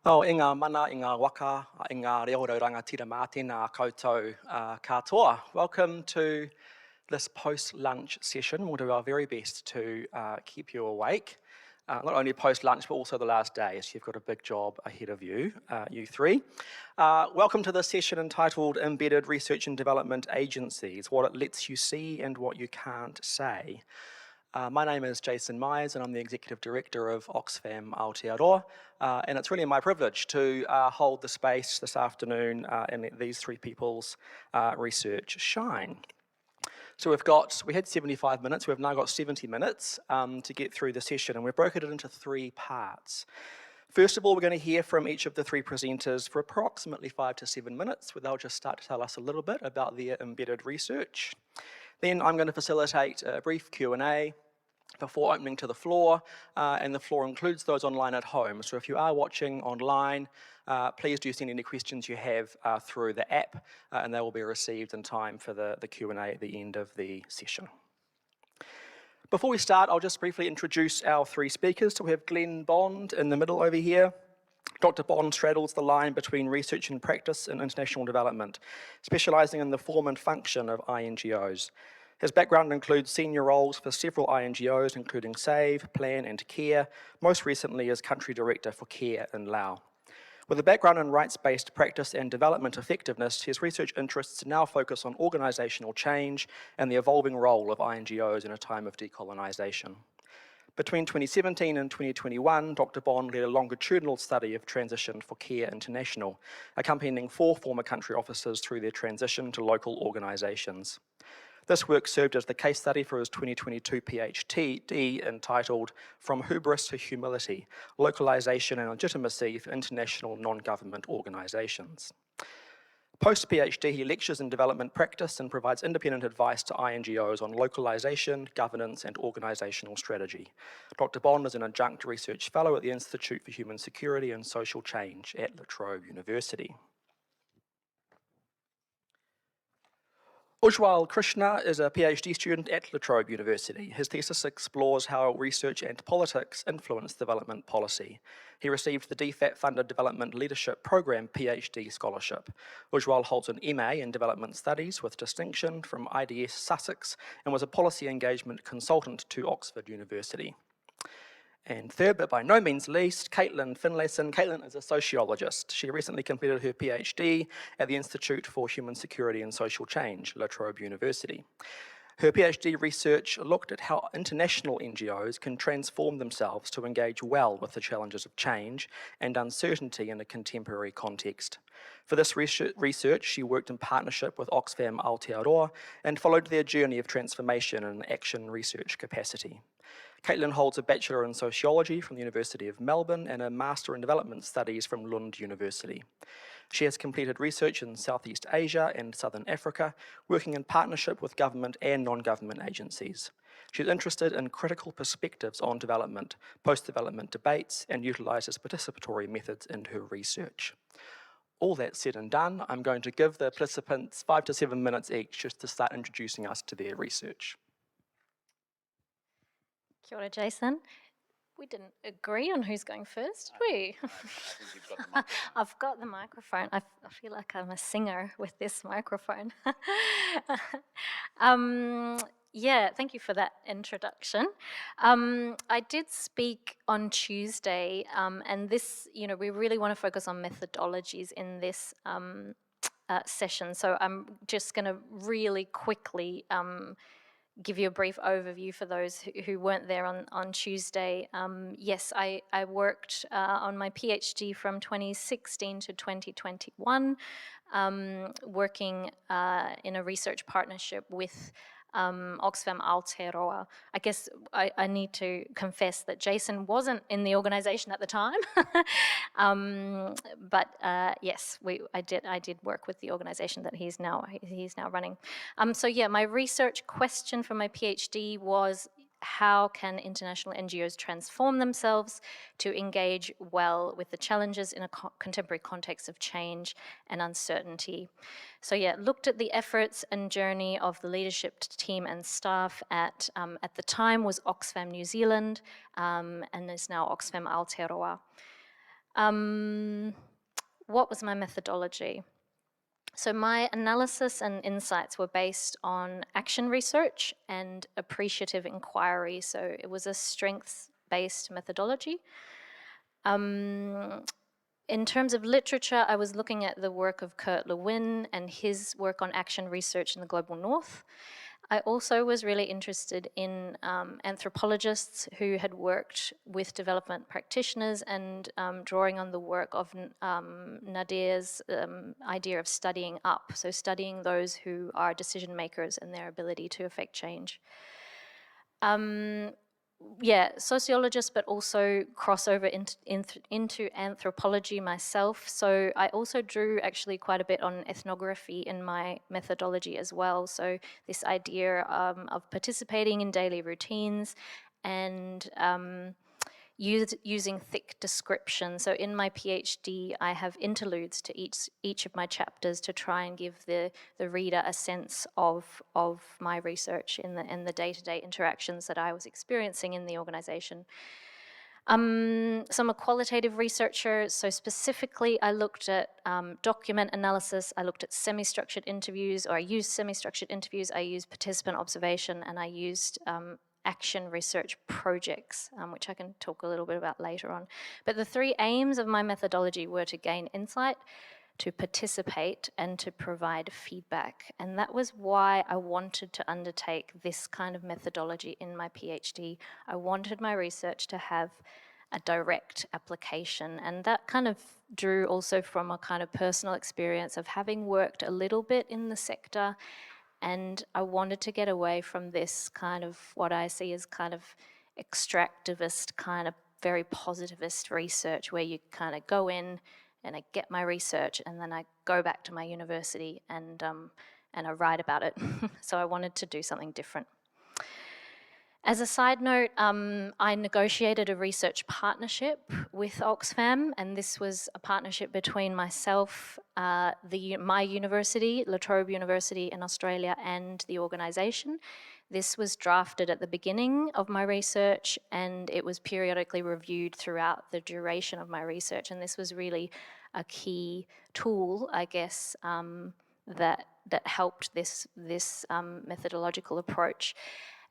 Oh, i ngā mana, i ngā waka, i ngā reo rauranga tira mā tēnā koutou katoa. Welcome to this post-lunch session. We'll do our very best to keep you awake. Not only post-lunch, but also the last day, so you've got a big job ahead of you, you three. Welcome to this session entitled Embedded Research and Development Agencies, what it lets you see and what you can't say. My name is Jason Myers, and I'm the Executive Director of Oxfam Aotearoa, and it's really my privilege to hold the space this afternoon and let these three people's research shine. So we had 75 minutes, we've now got 70 minutes to get through the session, and we've broken it into three parts. First of all, we're going to hear from each of the three presenters for approximately 5 to 7 minutes, where they'll just start to tell us a little bit about their embedded research. Then I'm going to facilitate a brief Q&A before opening to the floor, and the floor includes those online at home. So if you are watching online, please do send any questions you have through the app, and they will be received in time for the Q&A at the end of the session. Before we start, I'll just briefly introduce our three speakers. So we have Glenn Bond in the middle over here. Dr. Bond straddles the line between research and practice in international development, specialising in the form and function of INGOs. His background includes senior roles for several INGOs, including SAVE, Plan and CARE, most recently as Country Director for CARE in Laos. With a background in rights-based practice and development effectiveness, his research interests now focus on organisational change and the evolving role of INGOs in a time of decolonisation. Between 2017 and 2021, Dr. Bond led a longitudinal study of transition for CARE International, accompanying 4 former country officers through their transition to local organisations. This work served as the case study for his 2022 PhD entitled From Hubris to Humility, Localisation and Legitimacy for International Non-Government Organisations. Post-PhD, he lectures in development practice and provides independent advice to INGOs on localisation, governance and organisational strategy. Dr. Bond is an adjunct research fellow at the Institute for Human Security and Social Change at La Trobe University. Ujwal Krishna is a PhD student at La Trobe University. His thesis explores how research and politics influence development policy. He received the DFAT-funded Development Leadership Program PhD scholarship. Ujwal holds an MA in Development Studies with distinction from IDS Sussex and was a policy engagement consultant to Oxford University. And third, but by no means least, Caitlin Finlayson. Caitlin is a sociologist. She recently completed her PhD at the Institute for Human Security and Social Change, La Trobe University. Her PhD research looked at how international NGOs can transform themselves to engage well with the challenges of change and uncertainty in a contemporary context. For this research, she worked in partnership with Oxfam Aotearoa and followed their journey of transformation in an action research capacity. Caitlin holds a Bachelor in Sociology from the University of Melbourne and a Master in Development Studies from Lund University. She has completed research in Southeast Asia and Southern Africa, working in partnership with government and non-government agencies. She's interested in critical perspectives on development, post-development debates, and utilises participatory methods in her research. All that said and done, I'm going to give the participants 5 to 7 minutes each just to start introducing us to their research. Kia ora, Jason. We didn't agree on who's going first, did we? I think you've got the microphone. I've got the microphone. I feel like I'm a singer with this microphone. Yeah, thank you for that introduction. I did speak on Tuesday, and this, we really want to focus on methodologies in this session. So I'm just going to really quickly give you a brief overview for those who weren't there on Tuesday. Yes, I worked on my PhD from 2016 to 2021, working in a research partnership with Oxfam Aotearoa. I guess I need to confess that Jason wasn't in the organisation at the time, but yes, I did work with the organisation that he's now running. So yeah, my research question for my PhD was, how can international NGOs transform themselves to engage well with the challenges in a contemporary context of change and uncertainty? So yeah, looked at the efforts and journey of the leadership team and staff at the time was Oxfam New Zealand and is now Oxfam Aotearoa. What was my methodology? So my analysis and insights were based on action research and appreciative inquiry. So it was a strengths-based methodology. In terms of literature, I was looking at the work of Kurt Lewin and his work on action research in the global north. I also was really interested in anthropologists who had worked with development practitioners and drawing on the work of Nadir's idea of studying up, so studying those who are decision makers and their ability to affect change. Yeah, sociologist, but also crossover into anthropology myself. So I also drew actually quite a bit on ethnography in my methodology as well. So this idea of participating in daily routines and using thick description. So in my PhD, I have interludes to each of my chapters to try and give the reader a sense of my research in the day-to-day interactions that I was experiencing in the organization. So I'm a qualitative researcher, so specifically I looked at document analysis, I looked at semi-structured interviews, or I used semi-structured interviews, I used participant observation, and I used action research projects, which I can talk a little bit about later on. But the three aims of my methodology were to gain insight, to participate, and to provide feedback. And that was why I wanted to undertake this kind of methodology in my PhD. I wanted my research to have a direct application. And that kind of drew also from a kind of personal experience of having worked a little bit in the sector. And I wanted to get away from this kind of what I see as kind of extractivist, kind of very positivist research where you kind of go in and I get my research and then I go back to my university and I write about it. So I wanted to do something different. As a side note, I negotiated a research partnership with Oxfam, and this was a partnership between myself, my university, La Trobe University in Australia, and the organisation. This was drafted at the beginning of my research, and it was periodically reviewed throughout the duration of my research, and this was really a key tool, I guess, that helped this methodological approach.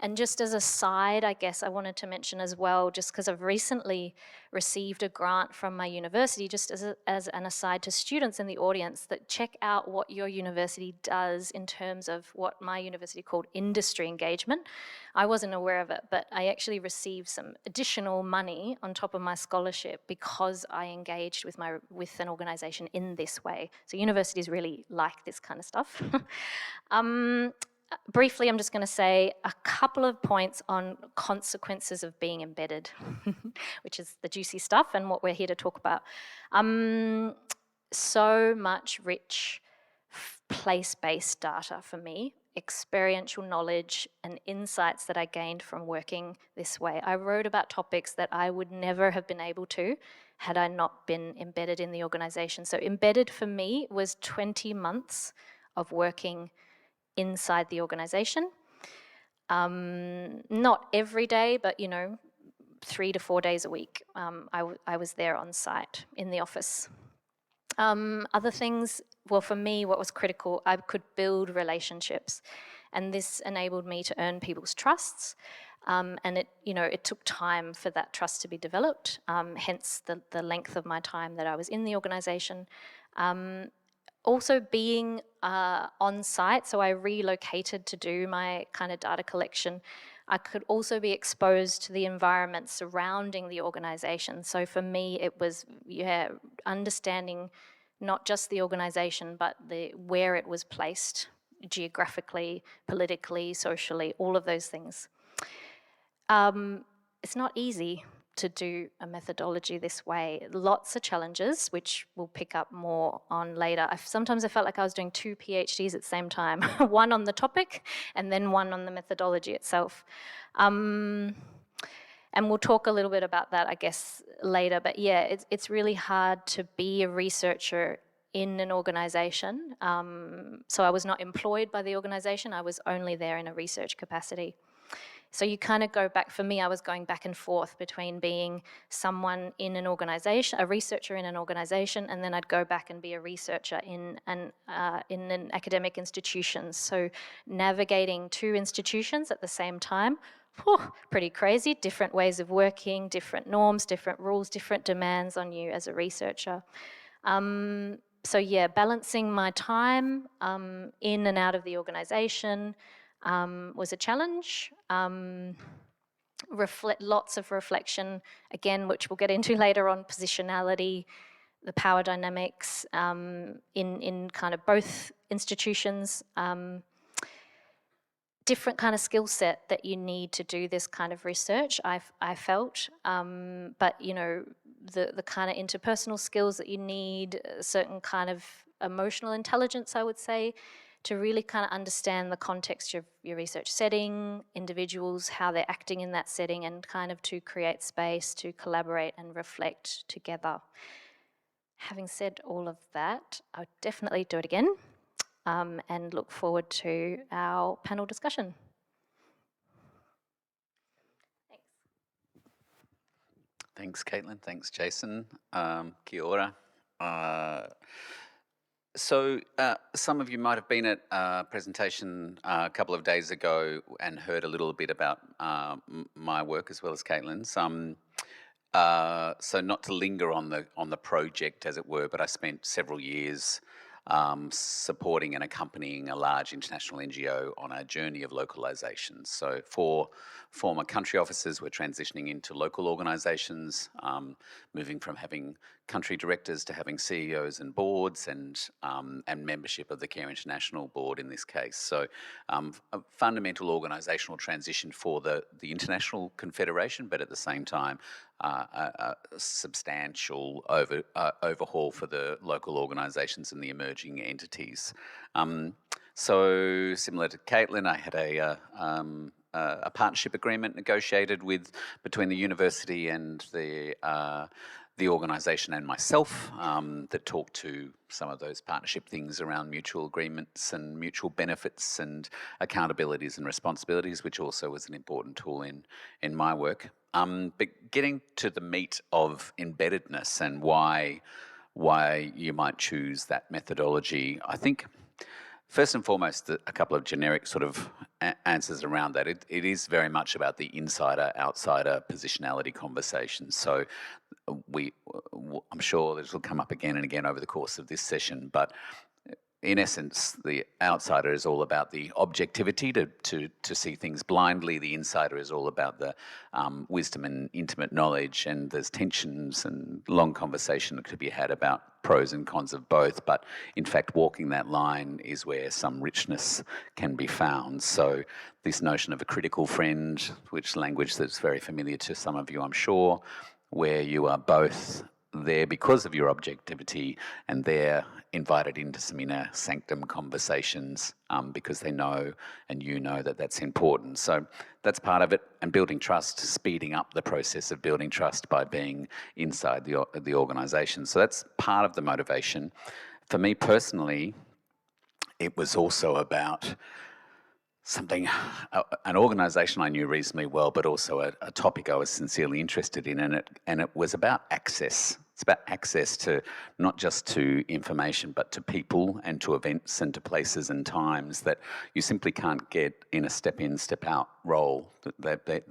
And just as a side, I guess I wanted to mention as well, just because I've recently received a grant from my university, just as an aside to students in the audience, that check out what your university does in terms of what my university called industry engagement. I wasn't aware of it, but I actually received some additional money on top of my scholarship because I engaged with an organization in this way. So universities really like this kind of stuff. Briefly, I'm just going to say a couple of points on consequences of being embedded, which is the juicy stuff and what we're here to talk about. So much rich place-based data for me, experiential knowledge and insights that I gained from working this way. I wrote about topics that I would never have been able to had I not been embedded in the organization. So embedded for me was 20 months of working inside the organization. Not every day, but 3 to 4 days a week. I was there on site in the office. Other things, well, for me, what was critical, I could build relationships, and this enabled me to earn people's trusts. And it took time for that trust to be developed, hence the length of my time that I was in the organization. Also being on site, so I relocated to do my kind of data collection. I could also be exposed to the environment surrounding the organization. So for me, it was understanding not just the organization, but where it was placed geographically, politically, socially, all of those things. It's not easy to do a methodology this way. Lots of challenges, which we'll pick up more on later. Sometimes I felt like I was doing 2 PhDs at the same time, one on the topic and then one on the methodology itself. And we'll talk a little bit about that, I guess, later. But yeah, it's really hard to be a researcher in an organization. So I was not employed by the organization. I was only there in a research capacity. So you kind of go back, for me, I was going back and forth between being someone in an organization, a researcher in an organization, and then I'd go back and be a researcher in an academic institution. So navigating two institutions at the same time, whew, pretty crazy. Different ways of working, different norms, different rules, different demands on you as a researcher. So yeah, balancing my time in and out of the organization was a challenge. Lots of reflection, again, which we'll get into later on positionality, the power dynamics in kind of both institutions. Different kind of skill set that you need to do this kind of research, I felt. But, you know, the kind of interpersonal skills that you need, a certain kind of emotional intelligence, I would say, to really kind of understand the context of your research setting, individuals, how they're acting in that setting, and kind of to create space to collaborate and reflect together. Having said all of that, I would definitely do it again. And look forward to our panel discussion. Thanks, Caitlin. Thanks, Jason. Kia ora. So some of you might have been at a presentation a couple of days ago and heard a little bit about my work as well as Caitlin's. So not to linger on the project, as it were, but I spent several years supporting and accompanying a large international NGO on a journey of localization. So for former country officers, we're transitioning into local organizations, moving from having country directors to having CEOs and boards and membership of the Care International board in this case. So a fundamental organizational transition for the International Confederation, but at the same time a substantial overhaul for the local organisations and the emerging entities. So similar to Caitlin, I had a partnership agreement negotiated between the university and the organisation and myself that talked to some of those partnership things around mutual agreements and mutual benefits and accountabilities and responsibilities, which also was an important tool in my work. But getting to the meat of embeddedness and why you might choose that methodology, I think first and foremost, a couple of generic sort of answers around that. It is very much about the insider-outsider positionality conversation. So I'm sure this will come up again and again over the course of this session, but in essence, the outsider is all about the objectivity to see things blindly. The insider is all about the wisdom and intimate knowledge, and there's tensions and long conversation that could be had about pros and cons of both, but in fact walking that line is where some richness can be found. So this notion of a critical friend, which language that's very familiar to some of you, I'm sure, where you are both there because of your objectivity and they're invited into some inner sanctum conversations because they know and you know that that's important. So that's part of it. And building trust, speeding up the process of building trust by being inside the organisation. So that's part of the motivation. For me personally, it was also about an organisation I knew reasonably well, but also a topic I was sincerely interested in, and it was about access. It's about access to not just to information, but to people and to events and to places and times that you simply can't get in a step-in, step-out role.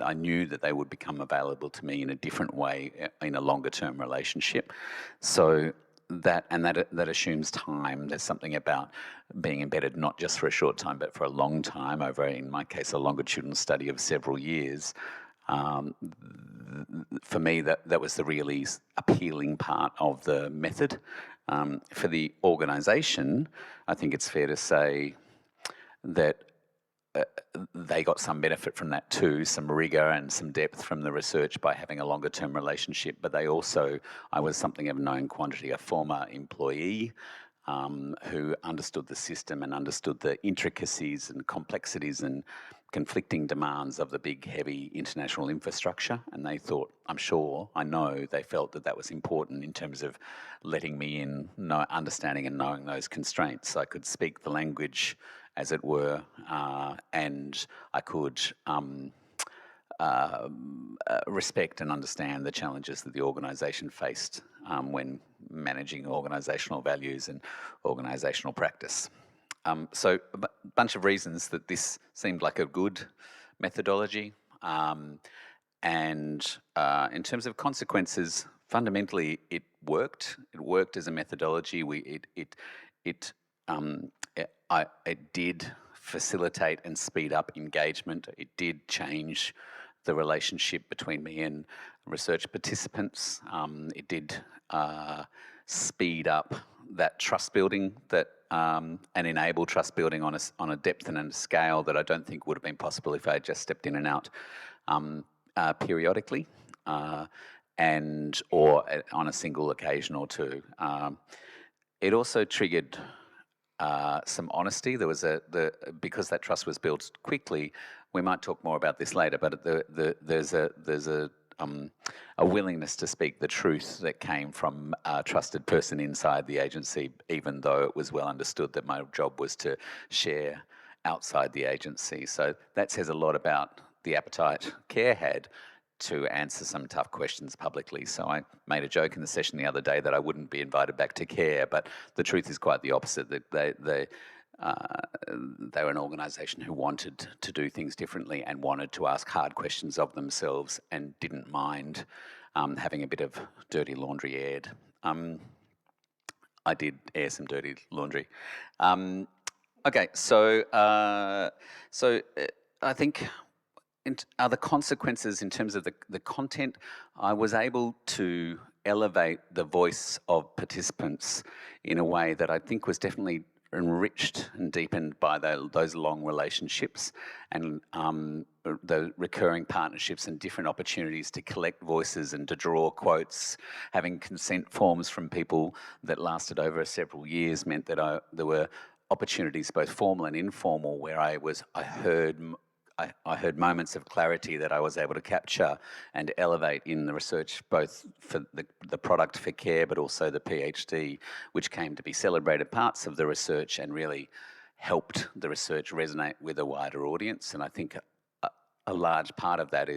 I knew that they would become available to me in a different way in a longer-term relationship. So that assumes time. There's something about being embedded not just for a short time, but for a long time, over, in my case, a longitudinal study of several years. For me, that was the really appealing part of the method. For the organisation, I think it's fair to say that they got some benefit from that too, some rigour and some depth from the research by having a longer term relationship. But I was something of a known quantity, a former employee who understood the system and understood the intricacies and complexities and conflicting demands of the big, heavy international infrastructure. And they thought, I know they felt that was important in terms of letting me in, understanding and knowing those constraints. I could speak the language, as it were, and I could respect and understand the challenges that the organisation faced when managing organisational values and organisational practice. So a bunch of reasons that this seemed like a good methodology. And in terms of consequences, fundamentally it worked. It worked as a methodology. It did facilitate and speed up engagement. It did change the relationship between me and research participants. It did speed up that trust building that and enable trust building on a depth and a scale that I don't think would have been possible if I had just stepped in and out periodically, and or on a single occasion or two. It also triggered some honesty. There was because that trust was built quickly. We might talk more about this later, but there's a willingness to speak the truth that came from a trusted person inside the agency, even though it was well understood that my job was to share outside the agency. So that says a lot about the appetite CARE had to answer some tough questions publicly. So I made a joke in the session the other day that I wouldn't be invited back to CARE, but the truth is quite the opposite. That they were an organisation who wanted to do things differently and wanted to ask hard questions of themselves and didn't mind having a bit of dirty laundry aired. I did air some dirty laundry. Okay, so I think the consequences in terms of the content, I was able to elevate the voice of participants in a way that I think was definitely enriched and deepened by those long relationships and the recurring partnerships and different opportunities to collect voices and to draw quotes. Having consent forms from people that lasted over several years meant that there were opportunities, both formal and informal, where I heard moments of clarity that I was able to capture and elevate in the research, both for the product for CARE, but also the PhD, which came to be celebrated parts of the research and really helped the research resonate with a wider audience. And I think a large part of that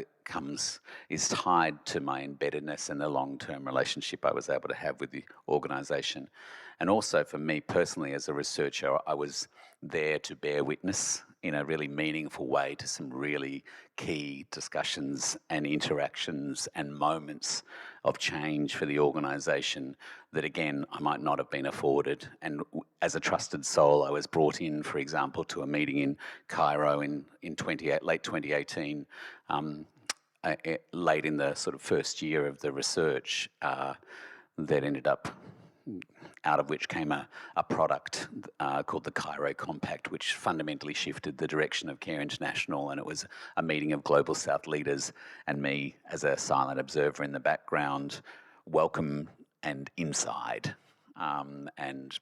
is tied to my embeddedness and the long-term relationship I was able to have with the organisation. And also for me personally as a researcher, I was there to bear witness in a really meaningful way to some really key discussions and interactions and moments of change for the organisation that, again, I might not have been afforded. And as a trusted soul, I was brought in, for example, to a meeting in Cairo in late 2018, late in the sort of first year of the research that ended up, out of which came a product called the Cairo Compact, which fundamentally shifted the direction of CARE International. And it was a meeting of Global South leaders and me as a silent observer in the background, welcome and inside. And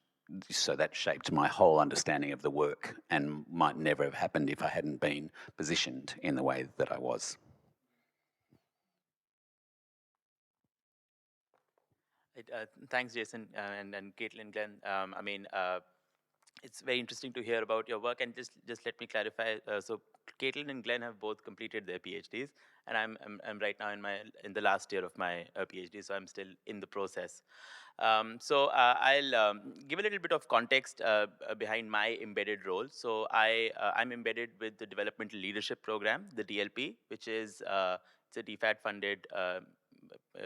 so that shaped my whole understanding of the work and might never have happened if I hadn't been positioned in the way that I was. Thanks, Jason, and Caitlin, Glenn. It's very interesting to hear about your work, and just let me clarify. So, Caitlin and Glenn have both completed their PhDs, and I'm right now in the last year of my PhD, so I'm still in the process. I'll give a little bit of context behind my embedded role. So I'm embedded with the Developmental Leadership Program, the DLP, which is it's a DFAT-funded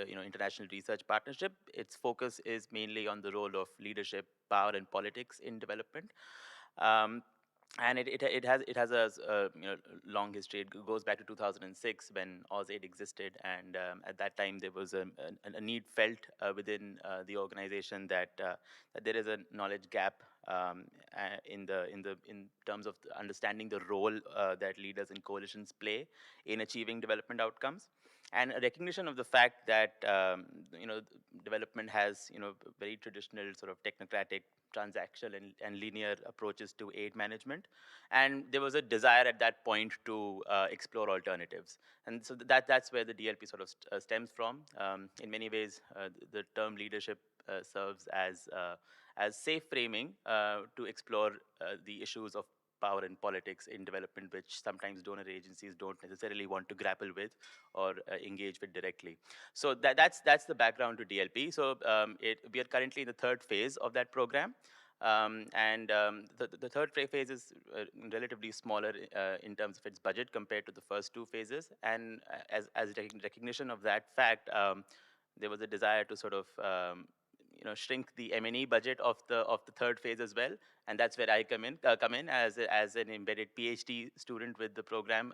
international research partnership. Its focus is mainly on the role of leadership, power, and politics in development. And it has a long history. It goes back to 2006 when AusAid existed, and at that time there was a need felt within the organization that there is a knowledge gap in terms of understanding the role that leaders and coalitions play in achieving development outcomes, and a recognition of the fact that development has very traditional sort of technocratic, transactional and linear approaches to aid management, and there was a desire at that point to explore alternatives, and so that's where the DLP sort of stems from. In many ways, the term leadership serves as safe framing to explore the issues of power and politics in development, which sometimes donor agencies don't necessarily want to grapple with or engage with directly. So that's the background to DLP. So we are currently in the third phase of that program. The third phase is relatively smaller in terms of its budget compared to the first two phases. And as recognition of that fact, there was a desire to sort of shrink the M&E budget of the third phase as well, and that's where I come in as an embedded PhD student with the program.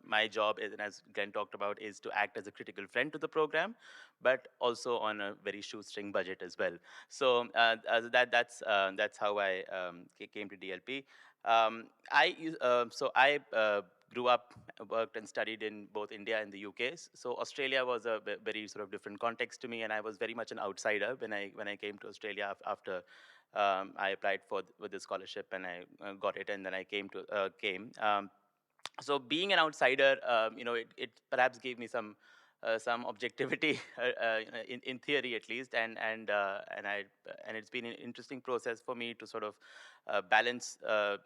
My job is, and as Glenn talked about, is to act as a critical friend to the program, but also on a very shoestring budget as well. So that's how I came to DLP. I grew up, worked and studied in both India and the UK. So Australia was a very sort of different context to me, and I was very much an outsider when I came to Australia after I applied with the scholarship, and I got it, and then I came. So being an outsider, it perhaps gave me some objectivity in theory at least, and it's been an interesting process for me to sort of balance the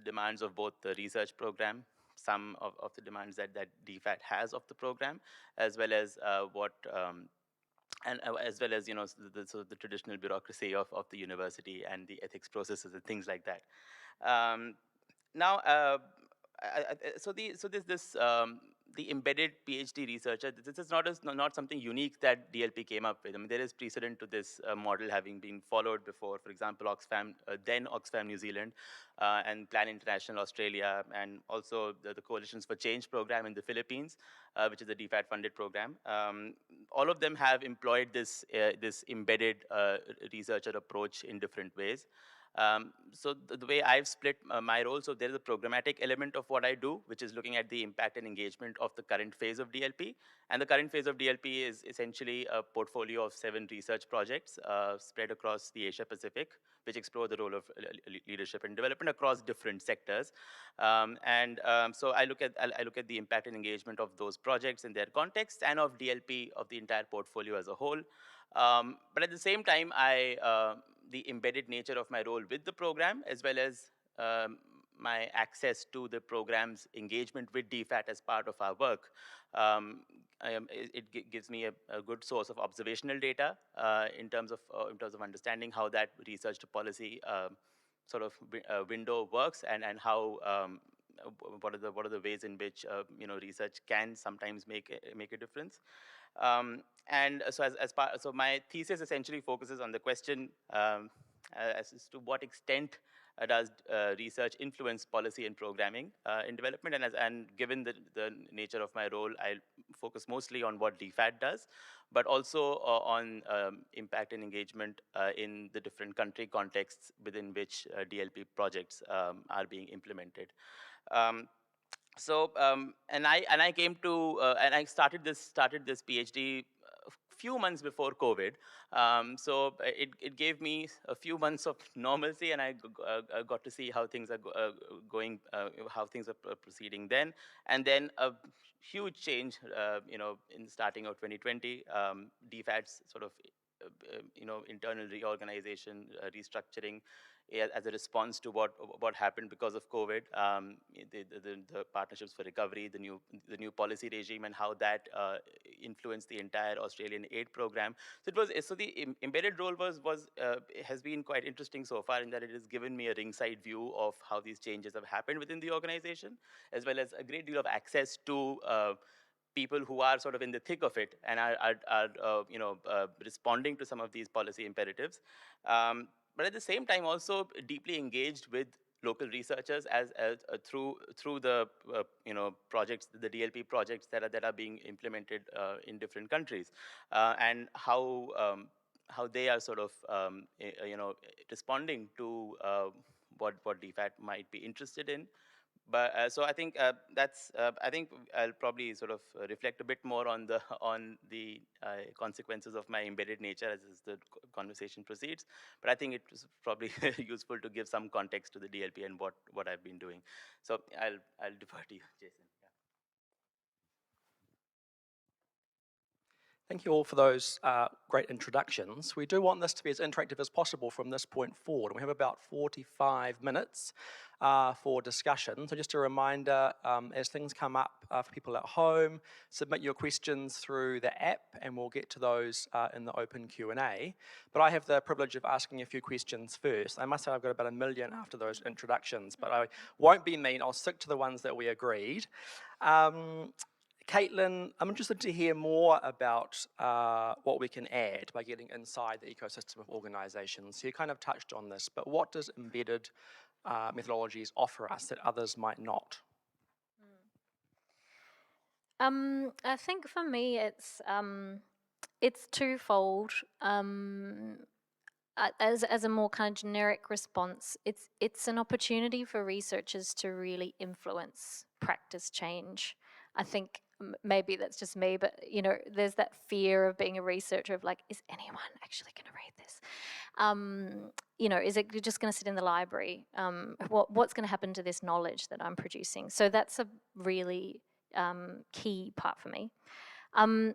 demands of both the research program, some of the demands that DFAT has of the program, as well as as well as sort of the traditional bureaucracy of the university and the ethics processes and things like that. Now, the embedded PhD researcher. This is not something unique that DLP came up with. I mean, there is precedent to this model having been followed before. For example, Oxfam, then Oxfam New Zealand, and Plan International Australia, and also the Coalitions for Change program in the Philippines, which is a DFAT-funded program. All of them have employed this embedded researcher approach in different ways. So the way I've split my role, so there is a programmatic element of what I do, which is looking at the impact and engagement of the current phase of DLP. And the current phase of DLP is essentially a portfolio of 7 research projects spread across the Asia Pacific, which explore the role of leadership and development across different sectors. So I look at the impact and engagement of those projects in their context, and of DLP, of the entire portfolio as a whole. But at the same time, the embedded nature of my role with the program, as well as my access to the program's engagement with DFAT as part of our work, it gives me a good source of observational data in terms of understanding how that research to policy sort of window works, and how what are the ways in which research can sometimes make a difference. And so so my thesis essentially focuses on the question as to what extent does research influence policy and programming in development, and given the nature of my role, I focus mostly on what DFAT does, but also on impact and engagement in the different country contexts within which DLP projects are being implemented. And I came to and I started this PhD a few months before COVID. So it gave me a few months of normalcy, and I got to see how things are going, how things are proceeding then, and then a huge change, in starting of 2020, DFAT's sort of internal reorganization, restructuring, as a response to what happened because of COVID, the partnerships for recovery, the new policy regime, and how that influenced the entire Australian aid program. So the embedded role has been quite interesting so far, in that it has given me a ringside view of how these changes have happened within the organization, as well as a great deal of access to people who are sort of in the thick of it and are responding to some of these policy imperatives. But at the same time, also deeply engaged with local researchers as through the projects, the DLP projects that are being implemented in different countries, and how they are sort of responding to what DFAT might be interested in. But so I think I think I'll probably sort of reflect a bit more on the consequences of my embedded nature as the conversation proceeds. But I think it was probably useful to give some context to the DLP and what I've been doing. So I'll defer to you, Jason. Thank you all for those great introductions. We do want this to be as interactive as possible from this point forward. We have about 45 minutes for discussion. So just a reminder, as things come up for people at home, submit your questions through the app and we'll get to those in the open Q&A. But I have the privilege of asking a few questions first. I must say I've got about 1 million after those introductions, but I won't be mean. I'll stick to the ones that we agreed. Caitlin, I'm interested to hear more about what we can add by getting inside the ecosystem of organizations. So you kind of touched on this, but what does embedded methodologies offer us that others might not? I think for me it's twofold. As a more kind of generic response, it's an opportunity for researchers to really influence practice change. I think maybe that's just me, but there's that fear of being a researcher of like, is anyone actually going to read this? Is it just going to sit in the library? What's going to happen to this knowledge that I'm producing? So that's a really key part for me. And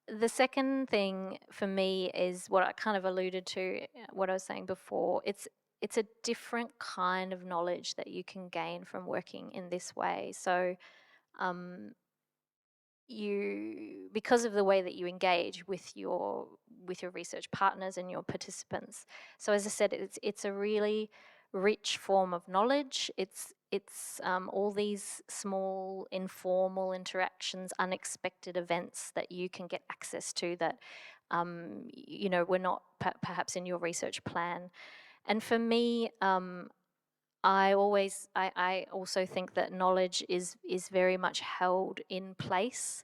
the second thing for me is what I kind of alluded to, what I was saying before. It's a different kind of knowledge that you can gain from working in this way. So because of the way that you engage with your research partners and your participants. So as I said, it's a really rich form of knowledge. It's all these small informal interactions, unexpected events that you can get access to that were not perhaps in your research plan. And for me, I also think that knowledge is very much held in place.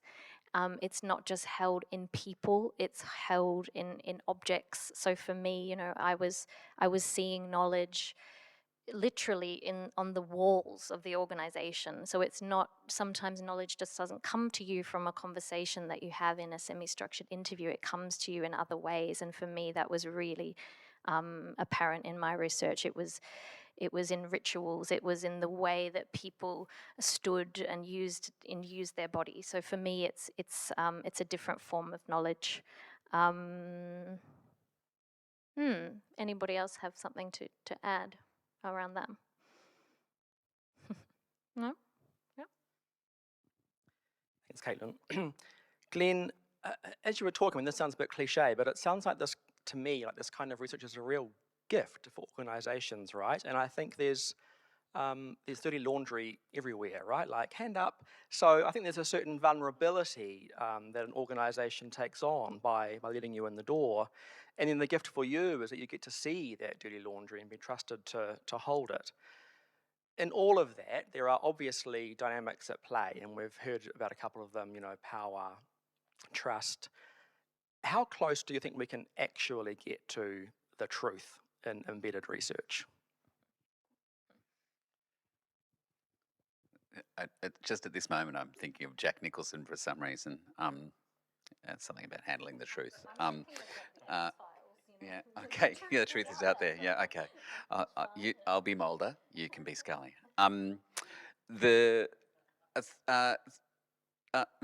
It's not just held in people; it's held in objects. So for me, I was seeing knowledge literally on the walls of the organization. So it's not, sometimes knowledge just doesn't come to you from a conversation that you have in a semi-structured interview. It comes to you in other ways. And for me, that was really apparent in my research. It was in rituals. It was in the way that people stood and used their body. So for me, it's a different form of knowledge. Anybody else have something to add around that? No? Yeah. Thanks, Caitlin. Glenn, as you were talking, I mean, this sounds a bit cliche, but it sounds like this, to me, like this kind of research is a real gift for organizations, right? And I think there's dirty laundry everywhere, right? Like, hand up. So I think there's a certain vulnerability that an organization takes on by letting you in the door. And then the gift for you is that you get to see that dirty laundry and be trusted to hold it. In all of that, there are obviously dynamics at play, and we've heard about a couple of them, power, trust. How close do you think we can actually get to the truth in embedded research? Just at this moment, I'm thinking of Jack Nicholson for some reason. Something about handling the truth. Yeah. Okay. Yeah, the truth is out there. Yeah. Okay. I'll be Mulder. You can be Scully.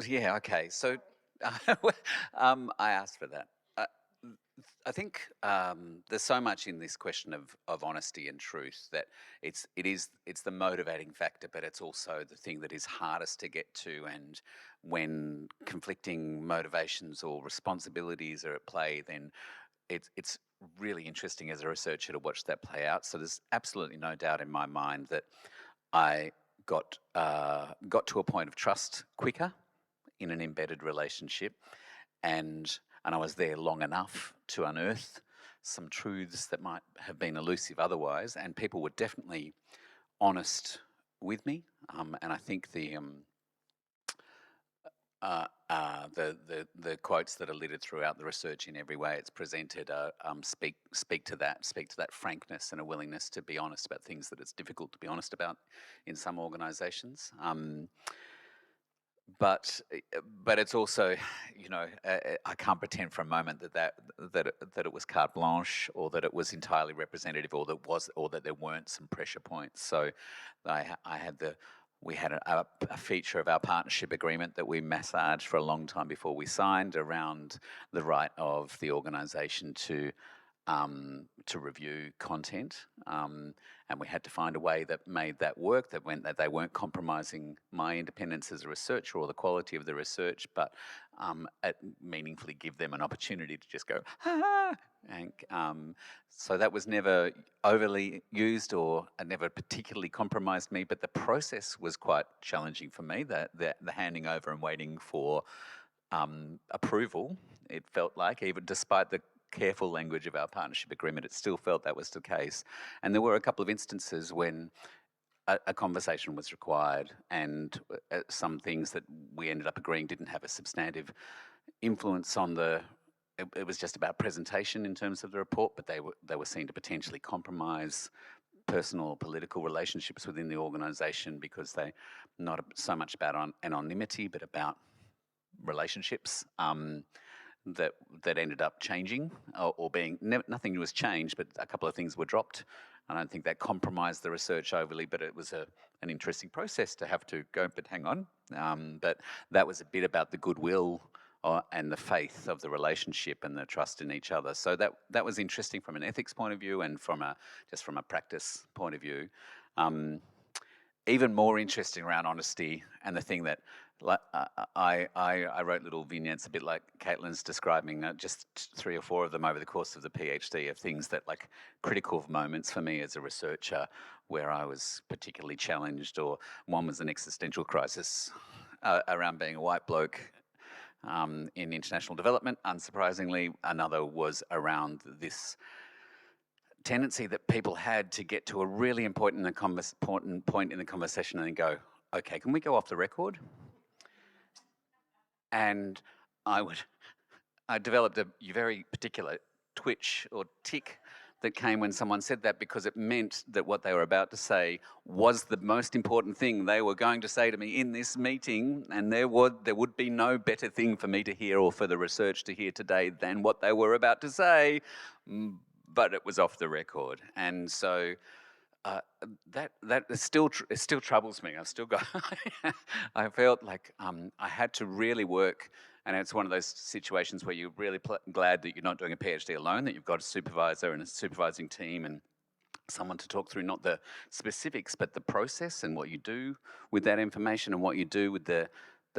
Yeah. Okay. So, I asked for that. I think there's so much in this question of honesty and truth that it's the motivating factor, but it's also the thing that is hardest to get to. And when conflicting motivations or responsibilities are at play, then it's really interesting as a researcher to watch that play out. So there's absolutely no doubt in my mind that I got to a point of trust quicker in an embedded relationship, and I was there long enough to unearth some truths that might have been elusive otherwise, and people were definitely honest with me. And I think the quotes that are littered throughout the research in every way it's presented speak to that frankness and a willingness to be honest about things that it's difficult to be honest about in some organisations. But it's also, I can't pretend for a moment that it was carte blanche, or that it was entirely representative, or that there weren't some pressure points. So I had the we had a feature of our partnership agreement that we massaged for a long time before we signed around the right of the organisation to review content, and we had to find a way that made that work, that meant that they weren't compromising my independence as a researcher or the quality of the research, but meaningfully give them an opportunity to just go, ah, and so that was never overly used, or it never particularly compromised me, but the process was quite challenging for me, the handing over and waiting for approval. It felt like, even despite the careful language of our partnership agreement, it still felt that was the case. And there were a couple of instances when a conversation was required, and some things that we ended up agreeing didn't have a substantive influence on the. It was just about presentation in terms of the report, but they were seen to potentially compromise personal or political relationships within the organisation, because they not so much about anonymity, but about relationships. That ended up changing, or being, nothing was changed, but a couple of things were dropped. I don't think that compromised the research overly, but it was an interesting process to have to go, but hang on. But that was a bit about the goodwill and the faith of the relationship and the trust in each other. So that was interesting from an ethics point of view, and just from a practice point of view. Even more interesting around honesty, and the thing that I wrote little vignettes, a bit like Caitlin's describing, just 3 or 4 of them over the course of the PhD, of things that, like, critical moments for me as a researcher where I was particularly challenged, or one was an existential crisis around being a white bloke in international development, unsurprisingly. Another was around this tendency that people had to get to a really important point in the conversation and then go, okay, can we go off the record? And I developed a very particular twitch or tick that came when someone said that, because it meant that what they were about to say was the most important thing they were going to say to me in this meeting, and there would be no better thing for me to hear, or for the research to hear today, than what they were about to say, but it was off the record. And so that still troubles me. I've still got. I felt like I had to really work, and it's one of those situations where you're really glad that you're not doing a PhD alone, that you've got a supervisor and a supervising team and someone to talk through not the specifics, but the process and what you do with that information, and what you do with the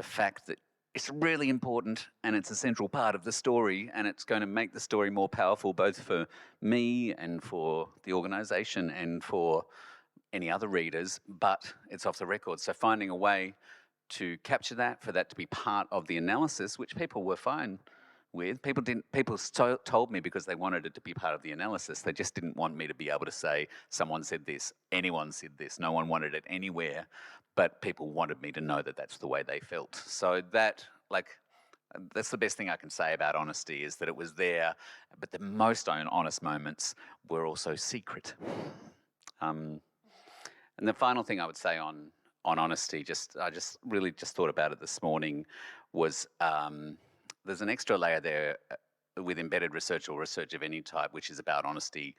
fact that it's really important and it's a central part of the story, and it's going to make the story more powerful, both for me and for the organisation and for any other readers, but it's off the record. So finding a way to capture that, for that to be part of the analysis, which people were fine with. People told me because they wanted it to be part of the analysis. They just didn't want me to be able to say, someone said this, anyone said this. No one wanted it anywhere, but people wanted me to know that that's the way they felt. So that's the best thing I can say about honesty, is that it was there, but the most honest moments were also secret. And the final thing I would say on honesty, I just really thought about it this morning, was there's an extra layer there with embedded research, or research of any type, which is about honesty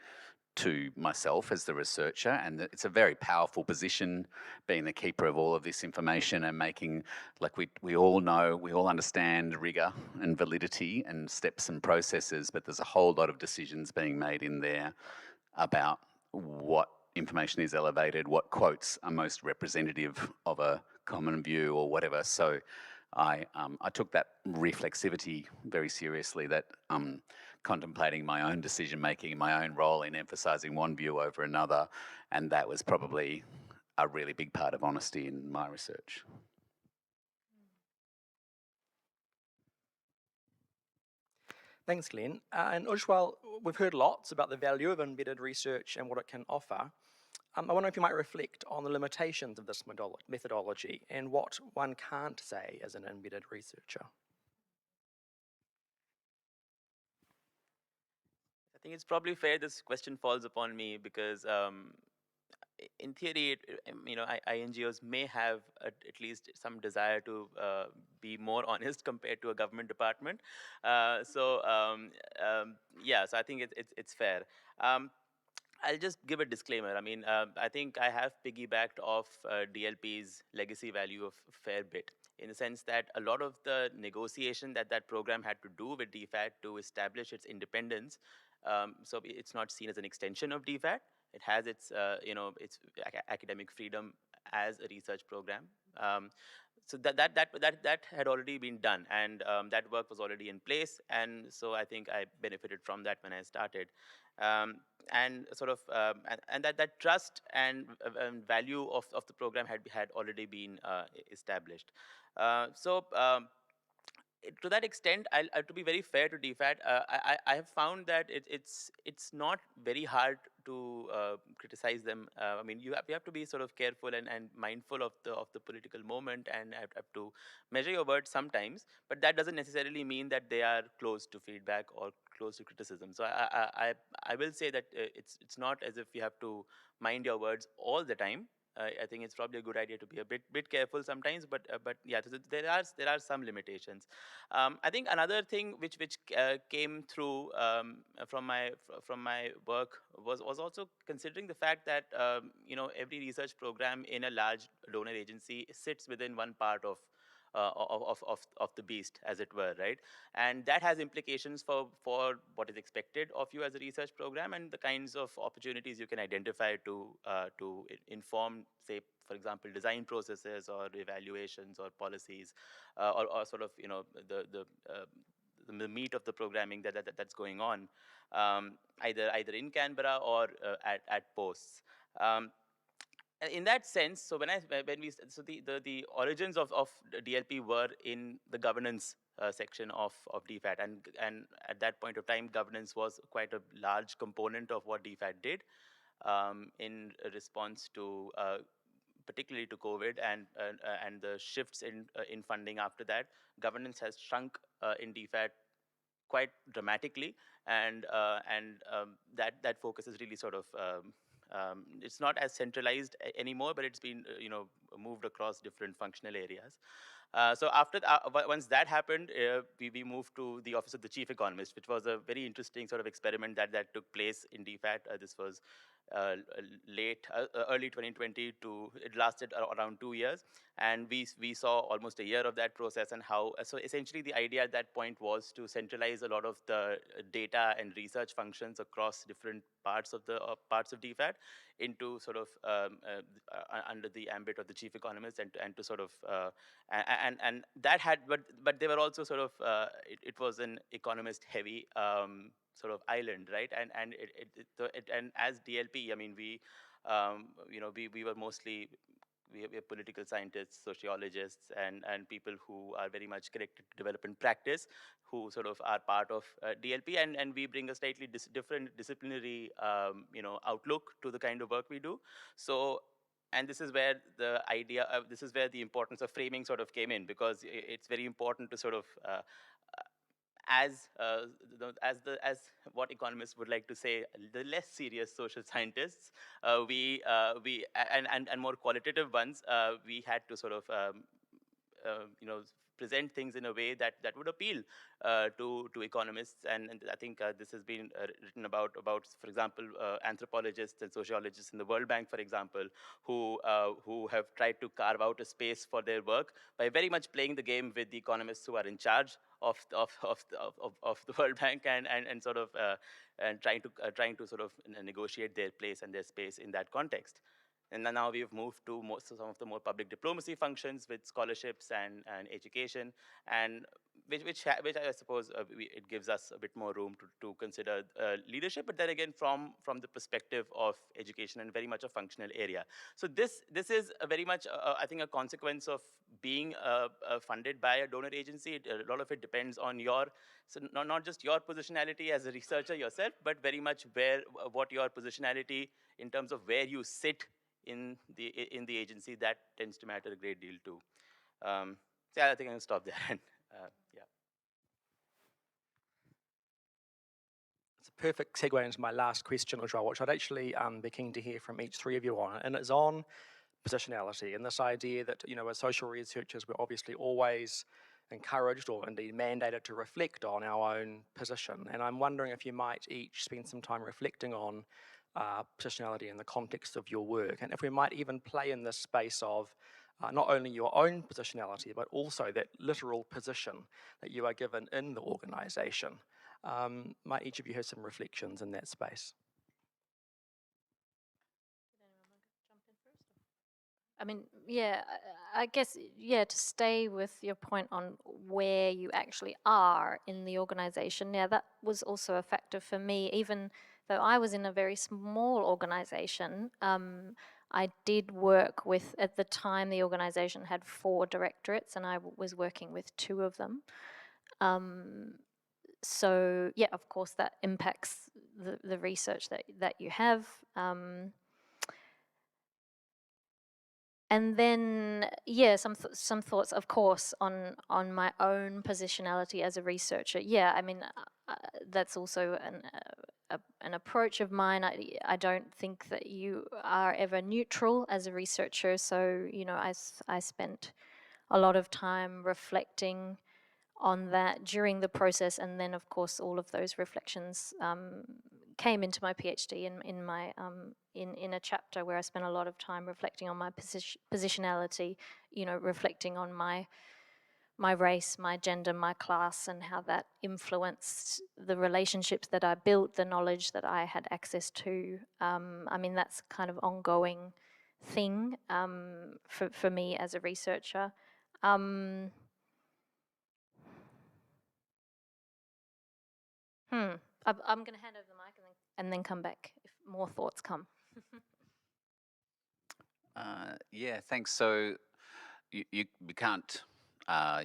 to myself as the researcher. And it's a very powerful position, being the keeper of all of this information, and making, like, we all know, we all understand rigor and validity and steps and processes, but there's a whole lot of decisions being made in there about what information is elevated, what quotes are most representative of a common view, or whatever. So I took that reflexivity very seriously, that contemplating my own decision making, my own role in emphasizing one view over another, and that was probably a really big part of honesty in my research. Thanks, Glenn. And Ujwal, we've heard lots about the value of embedded research and what it can offer. I wonder if you might reflect on the limitations of this methodology, and what one can't say as an embedded researcher. I think it's probably fair this question falls upon me, because in theory, INGOs may have at least some desire to be more honest compared to a government department. So I think it's fair. I'll just give a disclaimer. I mean, I think I have piggybacked off DLP's legacy value of a fair bit, in the sense that a lot of the negotiation that that program had to do with DFAT to establish its independence, so it's not seen as an extension of DFAT. It has its, its academic freedom as a research program. Um, so that had already been done, and that work was already in place, and so I think I benefited from that when I started. Um, and sort of and that trust and value of the program had already been established. To that extent, to be very fair to DFAT, I have found that it's not very hard to criticize them. I mean, you have to be sort of careful and mindful of the political moment, and have to measure your words sometimes. But that doesn't necessarily mean that they are closed to feedback or close to criticism. So I will say that it's not as if you have to mind your words all the time. I think it's probably a good idea to be a bit careful sometimes, but yeah, there are some limitations. I think another thing which came through from my work was also considering the fact that every research program in a large donor agency sits within one part of the beast, as it were, right? And that has implications for what is expected of you as a research program, and the kinds of opportunities you can identify to inform, say, for example, design processes or evaluations or policies, or sort of the meat of the programming that's going on, either in Canberra or at posts. Um, in that sense, so when we so the origins of DLP were in the governance section of DFAT, and at that point of time, governance was quite a large component of what DFAT did, in response to particularly to COVID and the shifts in funding after that. Governance has shrunk in DFAT quite dramatically, and that focus is really sort of it's not as centralized anymore, but it's been moved across different functional areas. So once that happened, we moved to the office of the chief economist, which was a very interesting sort of experiment that took place in DFAT. This was early 2020 to, it lasted around 2 years, and we saw almost a year of that process, and how, so essentially the idea at that point was to centralize a lot of the data and research functions across different parts of DFAT into sort of under the ambit of the chief economist, and to sort of and that had, but they were also sort of it was an economist heavy sort of island, right? And as DLP, I mean, we were mostly, we are political scientists, sociologists, and people who are very much connected to development practice, who sort of are part of DLP, and we bring a slightly different disciplinary outlook to the kind of work we do. So, and this is where the idea of, this is where the importance of framing sort of came in, because it's very important to sort of as as what economists would like to say, the less serious social scientists, and more qualitative ones, we had to sort of present things in a way that would appeal to economists, and I think this has been written about, for example, anthropologists and sociologists in the World Bank, for example, who have tried to carve out a space for their work by very much playing the game with the economists who are in charge of the World Bank, and sort of and trying to sort of negotiate their place and their space in that context. And then now we've moved to some of the more public diplomacy functions with scholarships and education, and which I suppose it gives us a bit more room to consider leadership, but then again from the perspective of education, and very much a functional area. So this is a very much I think a consequence of being funded by a donor agency. A lot of it depends on your, so not just your positionality as a researcher yourself, but very much what your positionality in terms of where you sit in the agency, that tends to matter a great deal too. So yeah, I think I'm gonna stop there. And yeah. It's a perfect segue into my last question as well, which I'd actually be keen to hear from each three of you on, and it's on positionality and this idea that, as social researchers, we're obviously always encouraged or indeed mandated to reflect on our own position. And I'm wondering if you might each spend some time reflecting on positionality in the context of your work, and if we might even play in this space of not only your own positionality, but also that literal position that you are given in the organisation. Might each of you have some reflections in that space? I mean, yeah, I guess, yeah, to stay with your point on where you actually are in the organization, yeah, that was also a factor for me. Even though I was in a very small organization, I did work with, at the time, the organization had 4 directorates, and I was working with 2 of them. So, yeah, of course, that impacts the research that you have. And then, yeah, some thoughts, of course, on my own positionality as a researcher. Yeah, I mean, that's also an approach of mine. I don't think that you are ever neutral as a researcher. So, you know, I spent a lot of time reflecting on that during the process, and then, of course, all of those reflections came into my PhD in my in a chapter where I spent a lot of time reflecting on my positionality, you know, reflecting on my race, my gender, my class, and how that influenced the relationships that I built, the knowledge that I had access to. I mean, that's kind of ongoing thing for me as a researcher. I'm going to hand over the mic and then come back if more thoughts come. Yeah, thanks. So you can't well,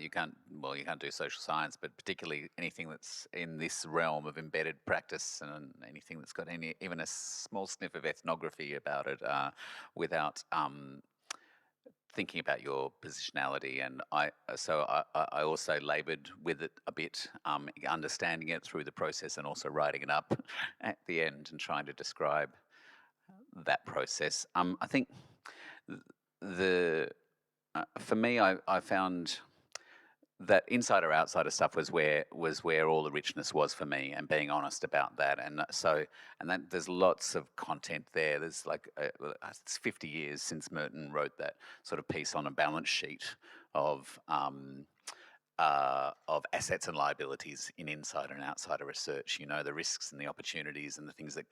you can't do social science, but particularly anything that's in this realm of embedded practice and anything that's got even a small sniff of ethnography about it without thinking about your positionality. And I also laboured with it a bit, understanding it through the process and also writing it up at the end and trying to describe that process. I think for me, I found that insider outsider stuff was where all the richness was for me, and being honest about that. And that there's lots of content there. There's like it's 50 years since Merton wrote that sort of piece on a balance sheet of assets and liabilities in insider and outsider research. You know, the risks and the opportunities and the things that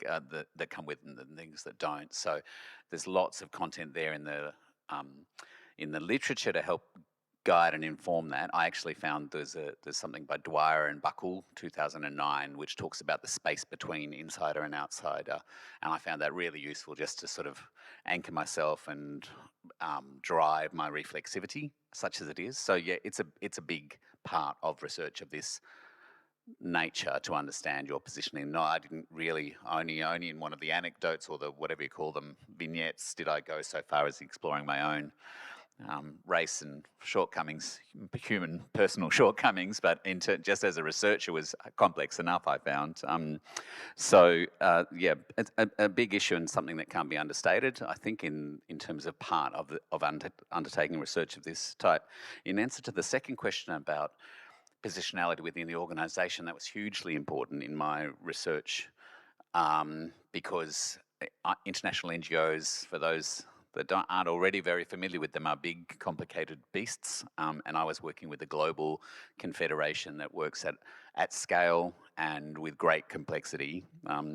come with and the things that don't. So there's lots of content there in the literature to help guide and inform that. I actually found there's something by Dwyer and Buckle, 2009, which talks about the space between insider and outsider, and I found that really useful just to sort of anchor myself and drive my reflexivity, such as it is. So yeah, it's a big part of research of this nature to understand your positioning. No, I didn't really, only in one of the anecdotes or the whatever you call them, vignettes, did I go so far as exploring my own race and shortcomings, human personal shortcomings, but just as a researcher was complex enough, I found. Yeah, it's a big issue and something that can't be understated, I think, in terms of part of undertaking research of this type. In answer to the second question about positionality within the organisation, that was hugely important in my research because international NGOs, for those that aren't already very familiar with them, are big, complicated beasts. And I was working with a global confederation that works at scale and with great complexity.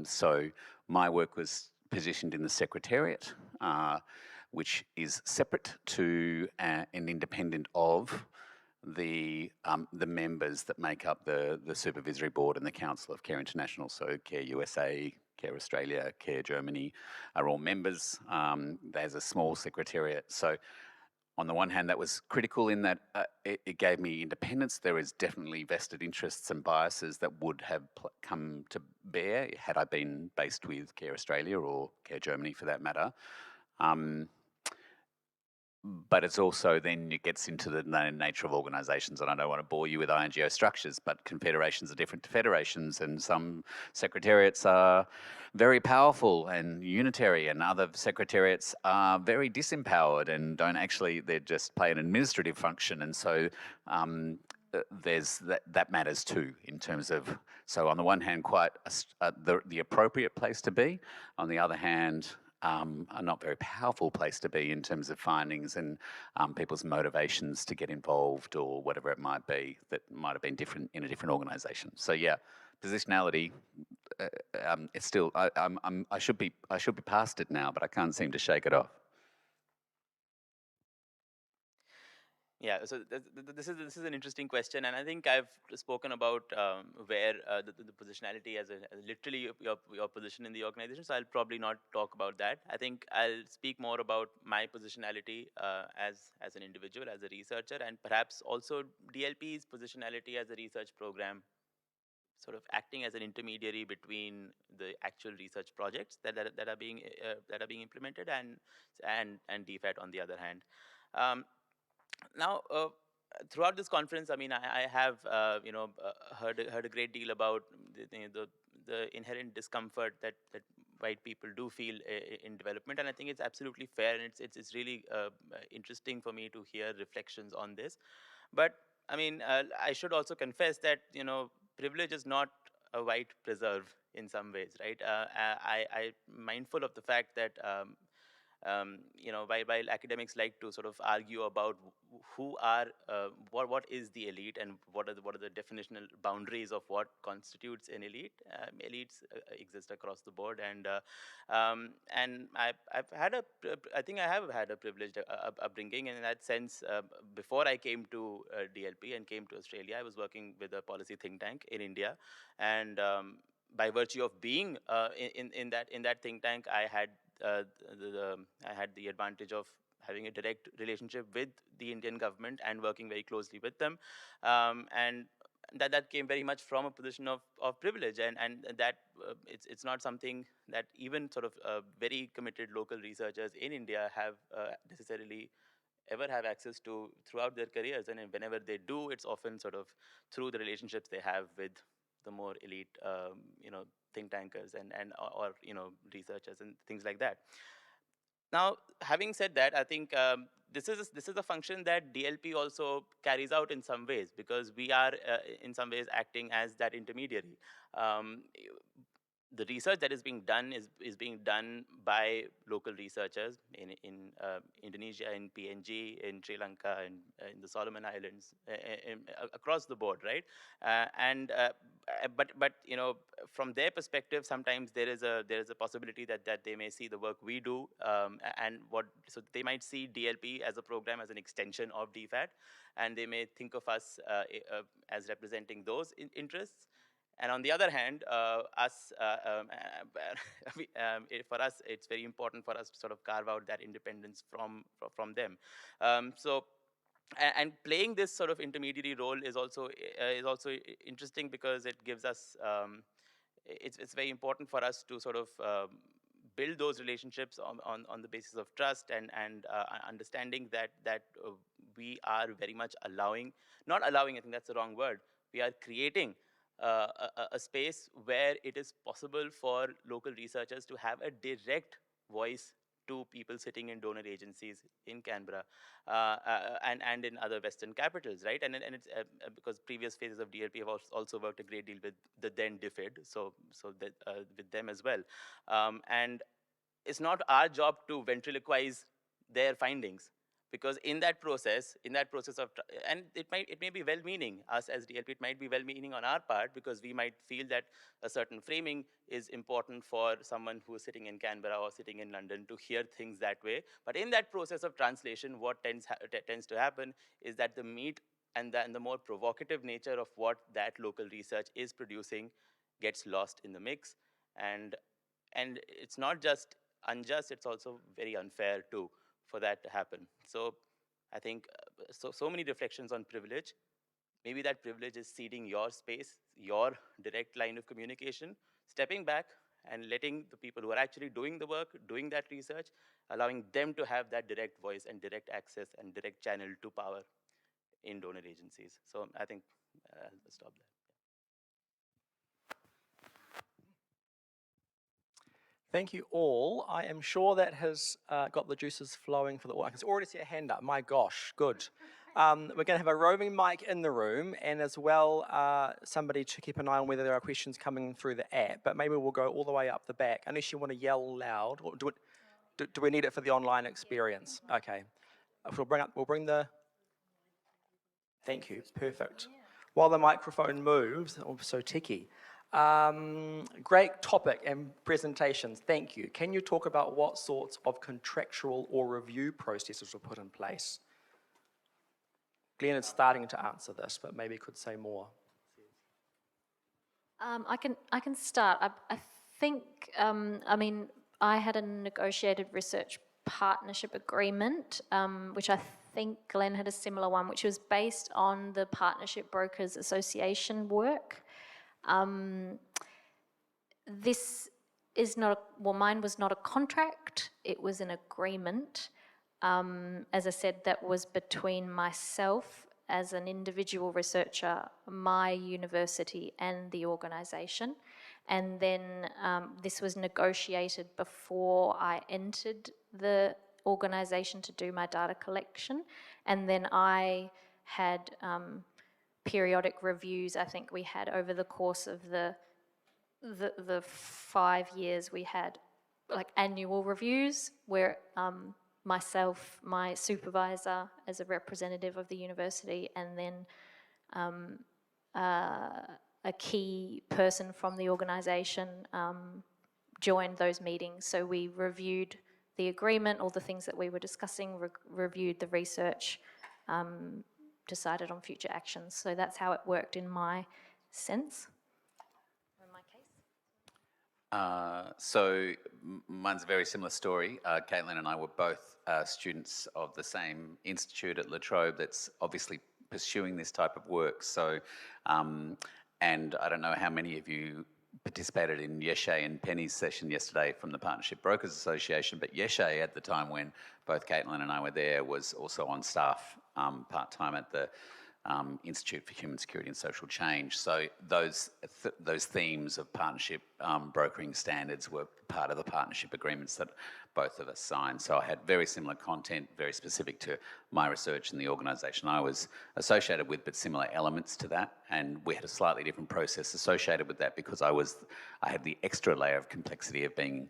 So my work was positioned in the Secretariat, which is separate to and independent of the members that make up the Supervisory Board and the Council of Care International. So Care USA, Care Australia, Care Germany are all members. There's a small secretariat. So on the one hand, that was critical in that it gave me independence. There is definitely vested interests and biases that would have come to bear had I been based with Care Australia or Care Germany for that matter. But it's also then it gets into the nature of organisations, and I don't want to bore you with INGO structures, but confederations are different to federations, and some secretariats are very powerful and unitary, and other secretariats are very disempowered and don't actually, they just play an administrative function. And so there's that matters too in terms of, so on the one hand quite the appropriate place to be, on the other hand a not very powerful place to be in terms of findings and people's motivations to get involved or whatever it might be that might have been different in a different organisation. So yeah, positionality. It's still I should be past it now, but I can't seem to shake it off. Yeah, so this is an interesting question, and I think I've spoken about where the positionality as literally your position in the organization. So I'll probably not talk about that. I think I'll speak more about my positionality as an individual, as a researcher, and perhaps also DLP's positionality as a research program, sort of acting as an intermediary between the actual research projects that are being implemented and DFAT on the other hand. Now, throughout this conference, I mean, I have heard a great deal about the inherent discomfort that white people do feel in development, and I think it's absolutely fair, and it's really interesting for me to hear reflections on this. But I mean, I should also confess that privilege is not a white preserve in some ways, right? I'm mindful of the fact that while academics like to sort of argue about who are what is the elite and what are the definitional boundaries of what constitutes an elite. Elites exist across the board, and I think I have had a privileged upbringing, and in that sense, before I came to DLP and came to Australia, I was working with a policy think tank in India, and by virtue of being in that think tank, I had the advantage of having a direct relationship with the Indian government and working very closely with them, and that came very much from a position of privilege, and that it's not something that even sort of very committed local researchers in India have necessarily ever have access to throughout their careers, and whenever they do, it's often sort of through the relationships they have with the more elite think tankers and or researchers and things like that. Now, having said that, I think this is a function that DLP also carries out in some ways, because we are in some ways acting as that intermediary. The research that is being done is being done by local researchers in Indonesia, in PNG, in Sri Lanka, in the Solomon Islands, across the board, right? But from their perspective, sometimes there is a possibility that they may see the work we do, so they might see DLP as a program as an extension of DFAT, and they may think of us as representing those interests. And on the other hand, for us, it's very important for us to sort of carve out that independence from them. And playing this sort of intermediary role is also interesting, because it gives us it's very important for us to sort of build those relationships on the basis of trust and understanding that we are very much not allowing, I think that's the wrong word. We are creating a space where it is possible for local researchers to have a direct voice to people sitting in donor agencies in Canberra and in other Western capitals, right? And it's because previous phases of DLP have also worked a great deal with the then DFID, so that, with them as well. And it's not our job to ventriloquize their findings, because in that process of, and it may be well-meaning, us as DLP, it might be well-meaning on our part, because we might feel that a certain framing is important for someone who is sitting in Canberra or sitting in London to hear things that way. But in that process of translation, what tends to happen is that the meat and the more provocative nature of what that local research is producing gets lost in the mix, and it's not just unjust, it's also very unfair too for that to happen. So I think so many reflections on privilege. Maybe that privilege is ceding your space, your direct line of communication, stepping back and letting the people who are actually doing the work, doing that research, allowing them to have that direct voice and direct access and direct channel to power in donor agencies. So I think I'll stop there. Thank you all. I am sure that has got the juices flowing for the. I can already see a hand up. My gosh, good. We're going to have a roving mic in the room, and as well, somebody to keep an eye on whether there are questions coming through the app, but maybe we'll go all the way up the back, unless you want to yell loud. Or do we need it for the online experience? Okay. We'll bring the, thank you, perfect. While the microphone moves, oh, so techie. Great topic and presentations, thank you. Can you talk about what sorts of contractual or review processes were put in place? Glenn is starting to answer this, but maybe could say more. I can start. I think, I mean, I had a negotiated research partnership agreement, which I think Glenn had a similar one, which was based on the Partnership Brokers Association work. This is not, well, mine was not a contract, it was an agreement. As I said, that was between myself as an individual researcher, my university, and the organisation. And then this was negotiated before I entered the organisation to do my data collection. And then I had periodic reviews, I think we had over the course of the 5 years, we had like annual reviews where myself, my supervisor as a representative of the university, and then a key person from the organisation joined those meetings. So we reviewed the agreement, all the things that we were discussing, reviewed the research, decided on future actions. So that's how it worked in my sense. So mine's a very similar story. Caitlin and I were both students of the same institute at La Trobe that's obviously pursuing this type of work. So, and I don't know how many of you participated in Yeshe and Penny's session yesterday from the Partnership Brokers Association, but Yeshe at the time when both Caitlin and I were there was also on staff part-time at the Institute for Human Security and Social Change. So those themes of partnership brokering standards were part of the partnership agreements that both of us signed. So I had very similar content, very specific to my research and the organisation I was associated with, but similar elements to that. And we had a slightly different process associated with that because I had the extra layer of complexity of being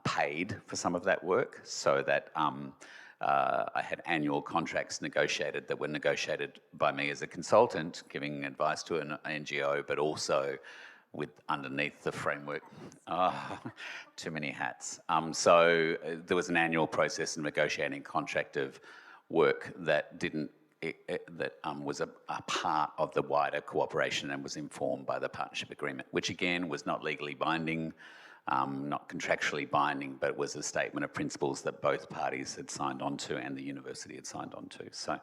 paid for some of that work, so that I had annual contracts negotiated that were negotiated by me as a consultant, giving advice to an NGO, but also with underneath the framework, too many hats. So there was an annual process of negotiating contract of work that was a part of the wider cooperation and was informed by the partnership agreement, which again was not legally binding, not contractually binding, but was a statement of principles that both parties had signed on to and the university had signed on to. So,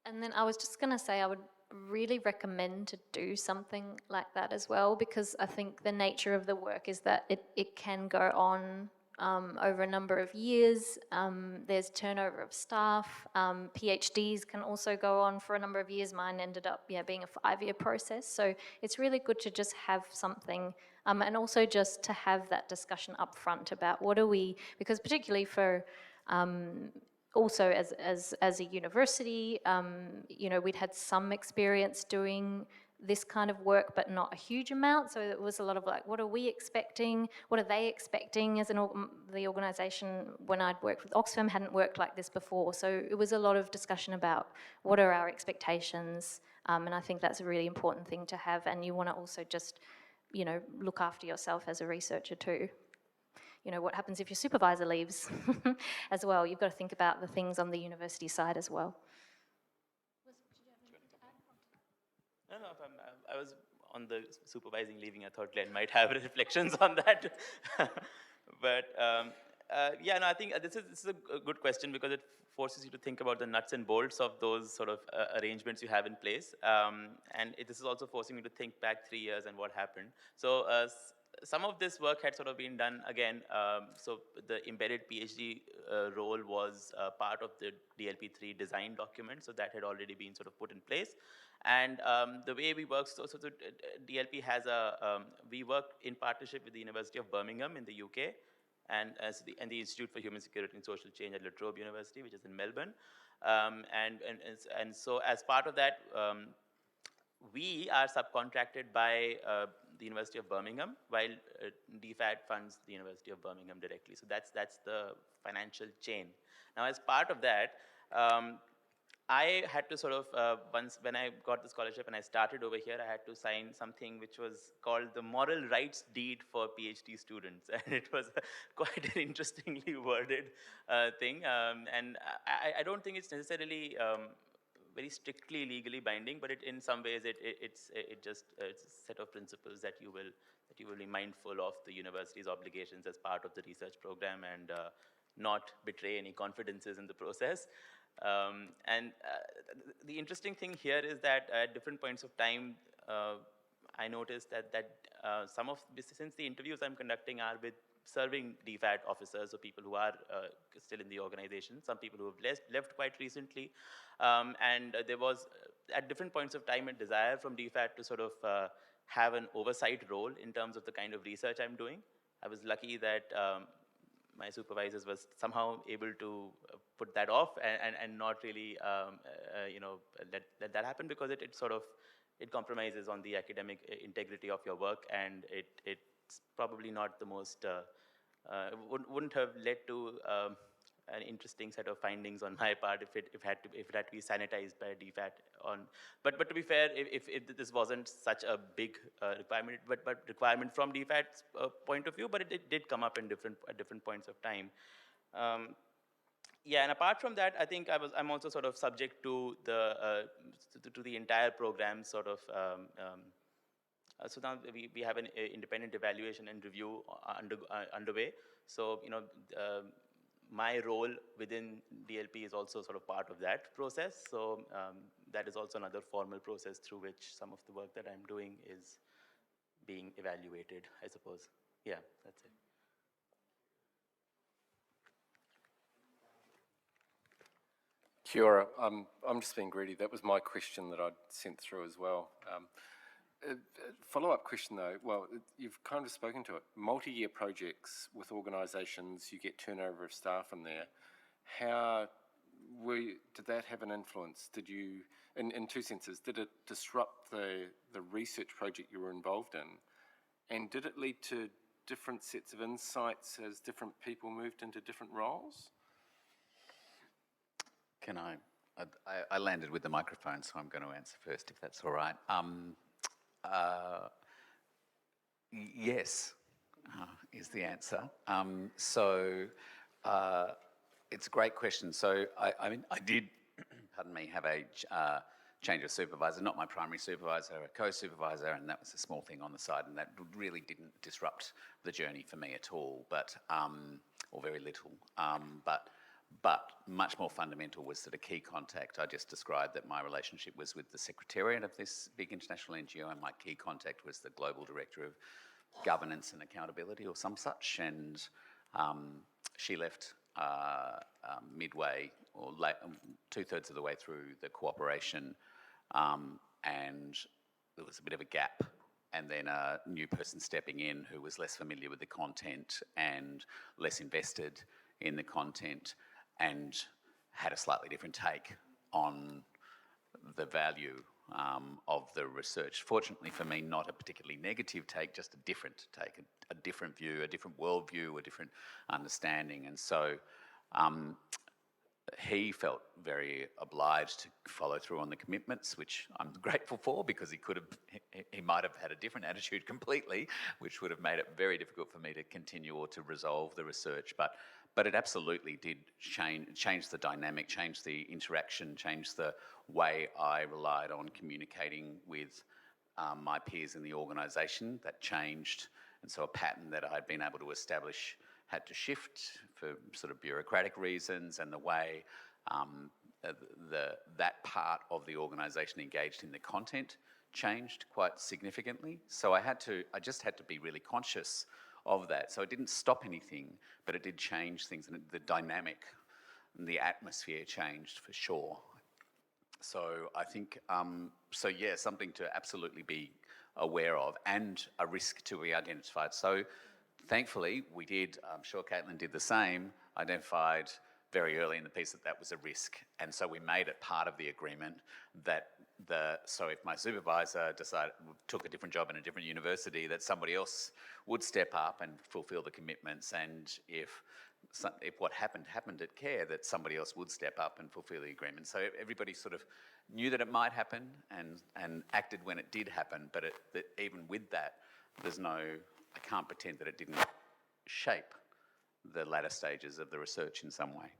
and then I was just going to say I would really recommend to do something like that as well, because I think the nature of the work is that it can go on over a number of years. There's turnover of staff. PhDs can also go on for a number of years. Mine ended up being a 5-year process. So it's really good to just have something, and also just to have that discussion up front about what are we, because particularly for also as a university, we'd had some experience doing this kind of work, but not a huge amount. So it was a lot of like, what are we expecting? What are they expecting? As the organisation, when I'd worked with Oxfam, hadn't worked like this before. So it was a lot of discussion about what are our expectations, and I think that's a really important thing to have. And you want to also just, look after yourself as a researcher too. What happens if your supervisor leaves as well? You've got to think about the things on the university side as well. No, I was on the supervising leaving. I thought Glenn might have reflections on that. But I think this is a good question because it forces you to think about the nuts and bolts of those sort of arrangements you have in place. And this is also forcing me to think back 3 years and what happened. So some of this work had sort of been done again. So the embedded PhD role was part of the DLP3 design document. So that had already been sort of put in place. And the way we work, so DLP has we work in partnership with the University of Birmingham in the UK. and the Institute for Human Security and Social Change at La Trobe University, which is in Melbourne. And so as part of that, we are subcontracted by the University of Birmingham, while DFAT funds the University of Birmingham directly. So that's the financial chain. Now, as part of that, I had to sort of, once when I got the scholarship and I started over here, I had to sign something which was called the Moral Rights Deed for PhD students. And it was quite an interestingly worded thing. And I don't think it's necessarily very strictly legally binding, but in some ways it's a set of principles that you will be mindful of the university's obligations as part of the research program and not betray any confidences in the process. The interesting thing here is that at different points of time, I noticed that some of, since the interviews I'm conducting are with serving DFAT officers, or people who are still in the organization, some people who have left quite recently, and there was at different points of time a desire from DFAT to sort of have an oversight role in terms of the kind of research I'm doing. I was lucky that my supervisors was somehow able to put that off and not really let that happen, because it sort of compromises on the academic integrity of your work, and it's probably not the most wouldn't have led to an interesting set of findings on my part if it had to be sanitized by DFAT on. But to be fair, if this wasn't such a big requirement from DFAT's point of view, but it did come up in different points of time. Yeah, and apart from that, I think I'm also sort of subject to the entire program sort of. So now we have an independent evaluation and review underway. So my role within DLP is also sort of part of that process. So that is also another formal process through which some of the work that I'm doing is being evaluated, I suppose. Yeah, that's it. Kia ora. I'm just being greedy. That was my question that I'd sent through as well. Follow-up question though, well, you've kind of spoken to it. Multi-year projects with organisations, you get turnover of staff in there. Did that have an influence? Did you, in two senses, did it disrupt the research project you were involved in? And did it lead to different sets of insights as different people moved into different roles? Can I landed with the microphone, so I'm going to answer first, if that's all right. Yes, is the answer. It's a great question. So I mean, I did, pardon me, have a change of supervisor, not my primary supervisor, a co-supervisor, and that was a small thing on the side, and that really didn't disrupt the journey for me at all, but or very little. But much more fundamental was that a key contact, I just described that my relationship was with the secretariat of this big international NGO, and my key contact was the global director of governance and accountability or some such, and she left midway or two-thirds of the way through the cooperation, and there was a bit of a gap, and then a new person stepping in who was less familiar with the content and less invested in the content, and had a slightly different take on the value of the research. Fortunately for me, not a particularly negative take, just a different take, a different view, a different worldview, a different understanding. And so he felt very obliged to follow through on the commitments, which I'm grateful for, because he might have had a different attitude completely, which would have made it very difficult for me to continue or to resolve the research. But it absolutely did change the dynamic, change the interaction, change the way I relied on communicating with my peers in the organisation. That changed, and so a pattern that I'd been able to establish had to shift for sort of bureaucratic reasons, and the way that part of the organisation engaged in the content changed quite significantly. So I just had to be really conscious of that. So it didn't stop anything, but it did change things, and the dynamic and the atmosphere changed for sure. So I think, yeah, something to absolutely be aware of, and a risk to be identified. So Thankfully, we did, I'm sure Caitlin did the same, identified very early in the piece that was a risk. And so we made it part of the agreement that so if my supervisor took a different job in a different university, that somebody else would step up and fulfill the commitments. And if what happened at CARE, that somebody else would step up and fulfill the agreement. So everybody sort of knew that it might happen and acted when it did happen. But even with that, I can't pretend that it didn't shape the latter stages of the research in some way.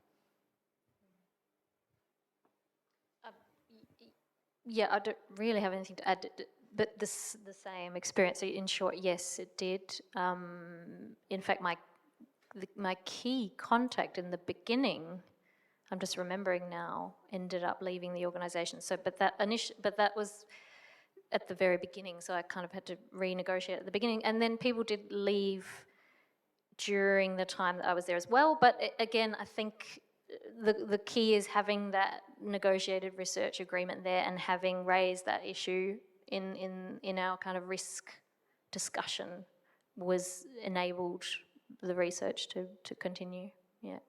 Yeah, I don't really have anything to add, but the same experience. So in short, yes, it did. In fact, my key contact in the beginning, I'm just remembering now, ended up leaving the organisation. So, but that was at the very beginning. So I kind of had to renegotiate at the beginning, and then people did leave during the time that I was there as well. But again, I think the key is having that negotiated research agreement there and having raised that issue in our kind of risk discussion was enabled the research to continue. Yeah.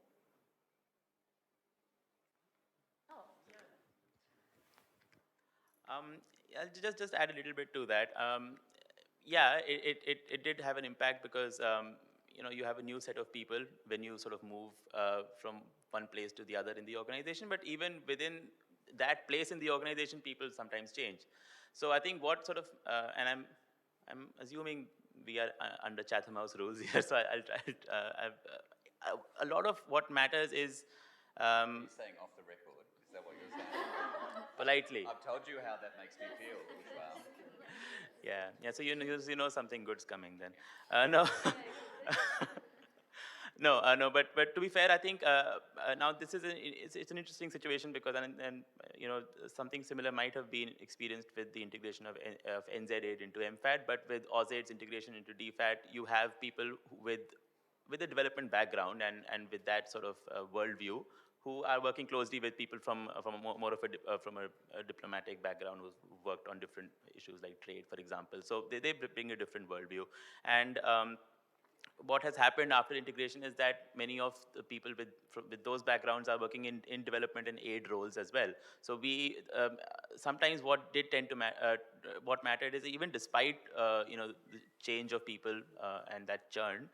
I'll just add a little bit to that. Yeah, it did have an impact because you have a new set of people when you sort of move from one place to the other in the organization. But even within that place in the organization, people sometimes change. So I think what sort of and I'm assuming we are under Chatham House rules here. So I'll try. A lot of what matters is. You're saying off the record, is that what you're saying? Politely. I've told you how that makes me feel, Vishwal. Yeah. So you know something good's coming then. No. No. But to be fair, I think now this is it's an interesting situation because and something similar might have been experienced with the integration of NZ8 into MFAT, but with AUSAID's integration into DFAT, you have people with a development background and with that sort of worldview, who are working closely with people from a diplomatic background who've worked on different issues like trade, for example. So they bring a different worldview. And what has happened after integration is that many of the people with those backgrounds are working in development and aid roles as well. So we sometimes what did tend to what mattered is even despite the change of people and that churn,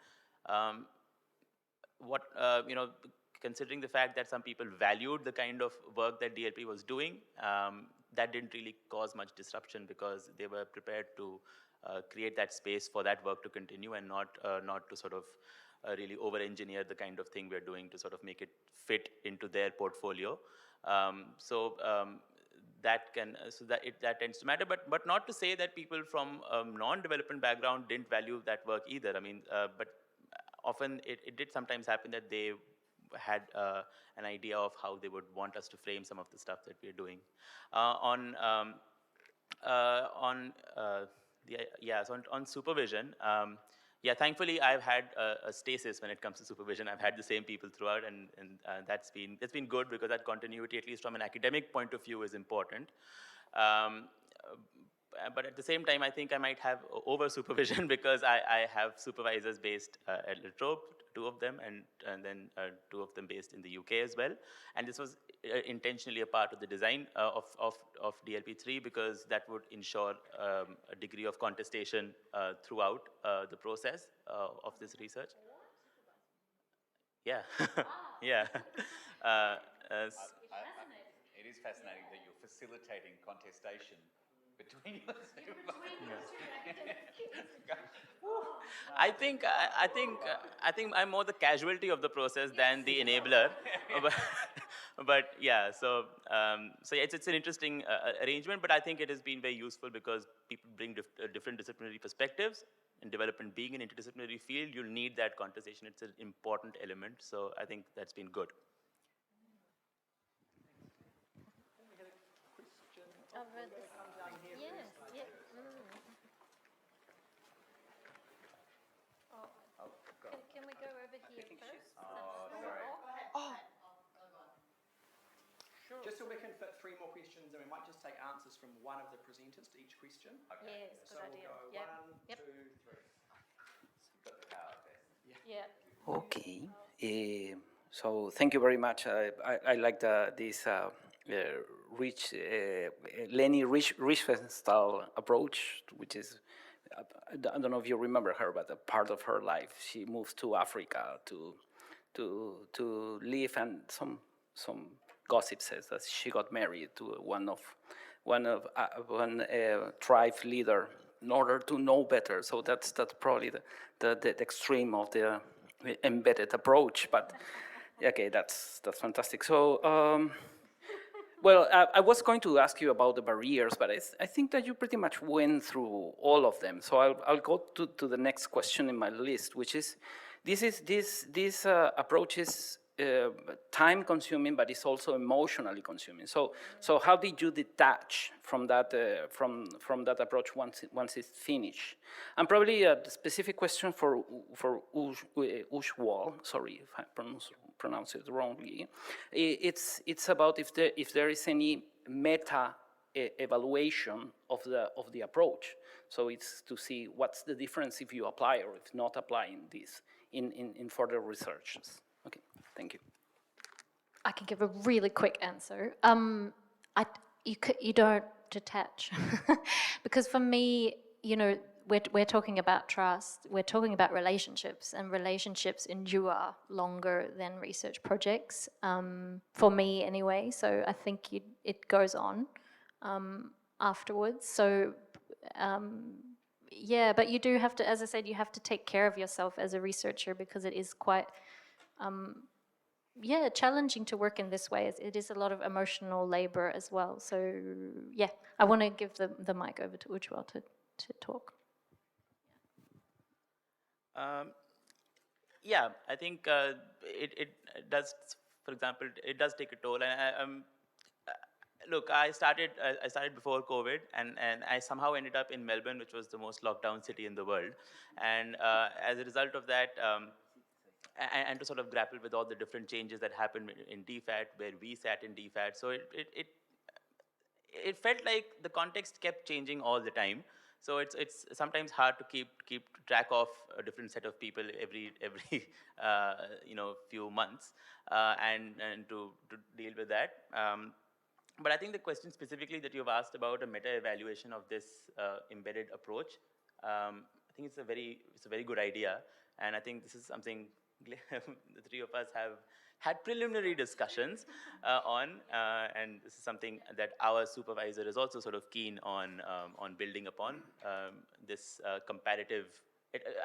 considering the fact that some people valued the kind of work that DLP was doing, that didn't really cause much disruption because they were prepared to create that space for that work to continue and not to sort of really over-engineer the kind of thing we're doing to sort of make it fit into their portfolio. That tends to matter, but not to say that people from non-development background didn't value that work either. I mean, but often it did sometimes happen that they had an idea of how they would want us to frame some of the stuff that we're doing. So on supervision, thankfully I've had a stasis when it comes to supervision. I've had the same people throughout, and that's been good because that continuity, at least from an academic point of view, is important. But at the same time, I think I might have over supervision because I have supervisors based at La Trobe, 2 of them, and then 2 of them based in the UK as well. And this was intentionally a part of the design of DLP3 because that would ensure a degree of contestation throughout the process of this research. Yeah, yeah. It is fascinating that you're facilitating contestation between your I think I'm more the casualty of the process than the enabler. But yeah, so it's an interesting arrangement. But I think it has been very useful because people bring different disciplinary perspectives. In development, being an interdisciplinary field, you'll need that contestation. It's an important element. So I think that's been good. Can we go over here first? Sure. Just so we can fit 3 more questions, and we might just take answers from one of the presenters to each question. Okay. Yes, so good idea. We'll go 1, 2, 3. Got the power there. Yeah. Okay. So thank you very much. I like this rich, Leni Riefenstahl approach, which is, I don't know if you remember her, but a part of her life, she moved to Africa to live, and some gossip says that she got married to one tribe leader in order to know better. So that's probably the extreme of the embedded approach. But okay, that's fantastic. So. Well, I was going to ask you about the barriers, but I think that you pretty much went through all of them. So I'll go to the next question in my list, which is, this approach is time consuming, but it's also emotionally consuming. So how did you detach from that approach once it's finished? And probably a specific question for Ushwal. Sorry if I pronounce it wrongly. It's about if there is any meta evaluation of the approach. So it's to see what's the difference if you apply or if not applying this in further researches. Okay, thank you. I can give a really quick answer. You don't detach because for me, we're talking about trust. We're talking about relationships, and relationships endure longer than research projects. For me, anyway. So I think it goes on afterwards. So. Yeah, but you do have to, as I said, you have to take care of yourself as a researcher because it is quite, challenging to work in this way. It is a lot of emotional labor as well. So yeah, I want to give the mic over to Ujwal to talk. Yeah, I think it does. For example, it does take a toll, and look, I started before COVID, and I somehow ended up in Melbourne, which was the most locked down city in the world, and as a result of that. And to sort of grapple with all the different changes that happened in DFAT, where we sat in DFAT. So it felt like the context kept changing all the time. So it's sometimes hard to keep track of a different set of people every few months, and to deal with that. But I think the question specifically that you've asked about a meta evaluation of this embedded approach, I think it's a very good idea, and I think this is something the three of us have had preliminary discussions on, and this is something that our supervisor is also sort of keen on building upon, this comparative.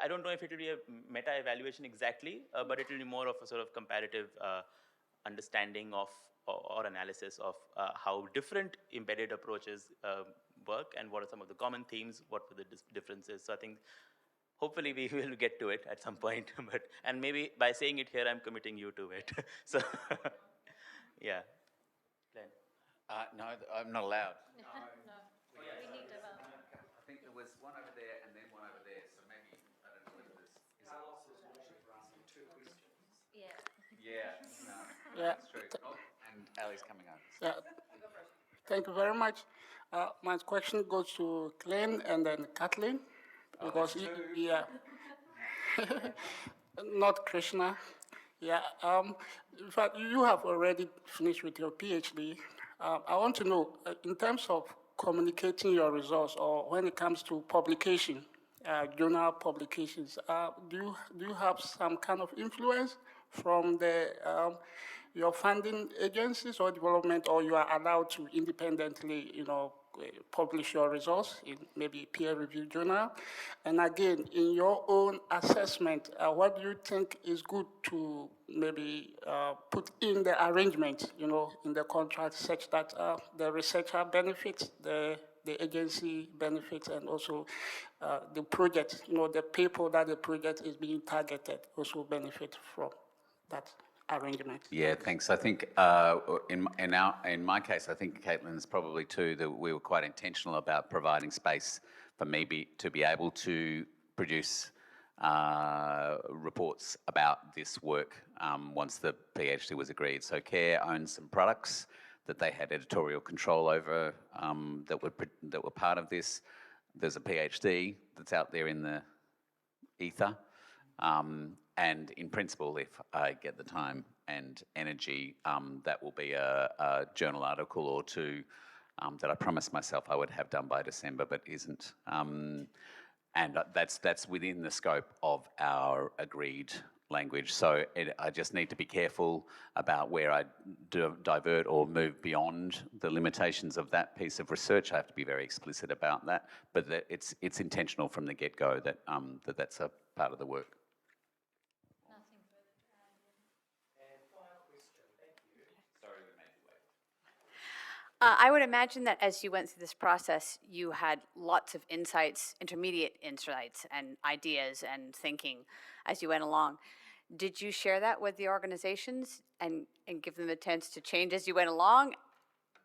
I don't know if it will be a meta evaluation exactly, but it will be more of a sort of comparative understanding of or analysis of how different embedded approaches work and what are some of the common themes, what were the differences. So I think hopefully we will get to it at some point, and maybe by saying it here, I'm committing you to it. So, yeah. Glenn. No, I'm not allowed. No. We need to. I think there was one over there and then one over there, so maybe, I don't know whether this... Yeah. Yeah, no, Yeah. that's true. Oh, and Ali's coming over. Yeah. Thank you very much. My question goes to Glenn and then Kathleen, because not Krishna. Yeah. In fact, you have already finished with your PhD. I want to know, in terms of communicating your results, or when it comes to publication, journal publications, do you have some kind of influence from your funding agencies or development, or you are allowed to independently, publish your results in maybe peer-reviewed journal? And again, in your own assessment, what do you think is good to maybe put in the arrangement, in the contract, such that the researcher benefits, the agency benefits, and also the project, the people that the project is being targeted also benefit from that arrangement? Yeah, thanks. I think in my case, I think Caitlin's probably too, that we were quite intentional about providing space for me to be able to produce reports about this work once the PhD was agreed. So CARE owns some products that they had editorial control over that were part of this. There's a PhD that's out there in the ether. And in principle, if I get the time and energy, that will be a journal article or two that I promised myself I would have done by December, but isn't. And that's within the scope of our agreed language. So I just need to be careful about where I divert or move beyond the limitations of that piece of research. I have to be very explicit about that, but that it's intentional from the get-go that, that's a part of the work. I would imagine that as you went through this process, you had lots of insights, intermediate insights and ideas and thinking as you went along. Did you share that with the organizations and give them a chance to change as you went along?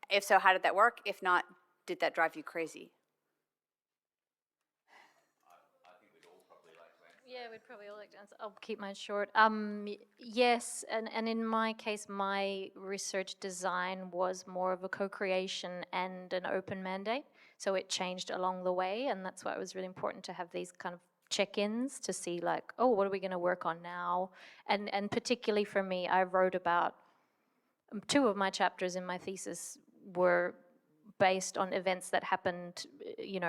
If so, how did that work? If not, did that drive you crazy? Yeah, we'd probably all like to answer. I'll keep mine short. Yes, and in my case, my research design was more of a co-creation and an open mandate. So it changed along the way, and that's why it was really important to have these kind of check-ins to see like, oh, what are we going to work on now? And particularly for me, I wrote about, 2 of my chapters in my thesis were based on events that happened,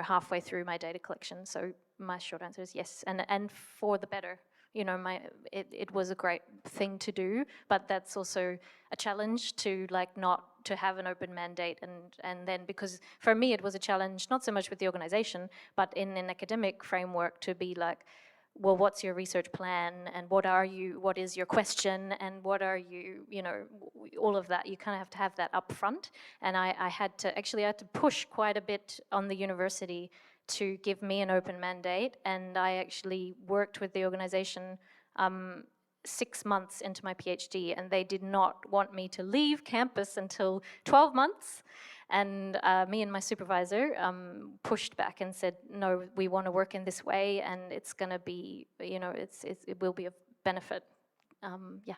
halfway through my data collection. So my short answer is yes, and for the better. It was a great thing to do, but that's also a challenge to not to have an open mandate, and then, because for me it was a challenge not so much with the organization, but in an academic framework to be like, well, what's your research plan, and what is your question, and what are you, all of that. You kind of have to have that up front. And I had to push quite a bit on the university to give me an open mandate, and I actually worked with the organization 6 months into my PhD, and they did not want me to leave campus until 12 months. And me and my supervisor pushed back and said, no, we want to work in this way, and it's going to be, it will be of benefit. Yeah.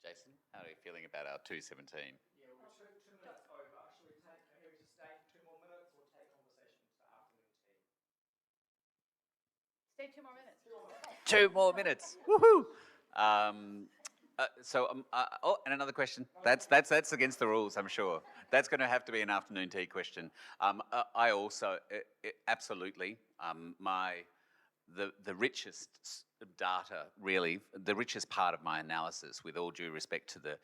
Jason, how are you feeling about our 217? Yeah, we're 2 minutes over. Should we take, maybe just stay for 2 more minutes or take conversation to the afternoon tea? Stay 2 more minutes. 2 more minutes. Woohoo! And another question. That's against the rules, I'm sure. That's going to have to be an afternoon tea question. I also absolutely the richest data, really, the richest part of my analysis, with all due respect to the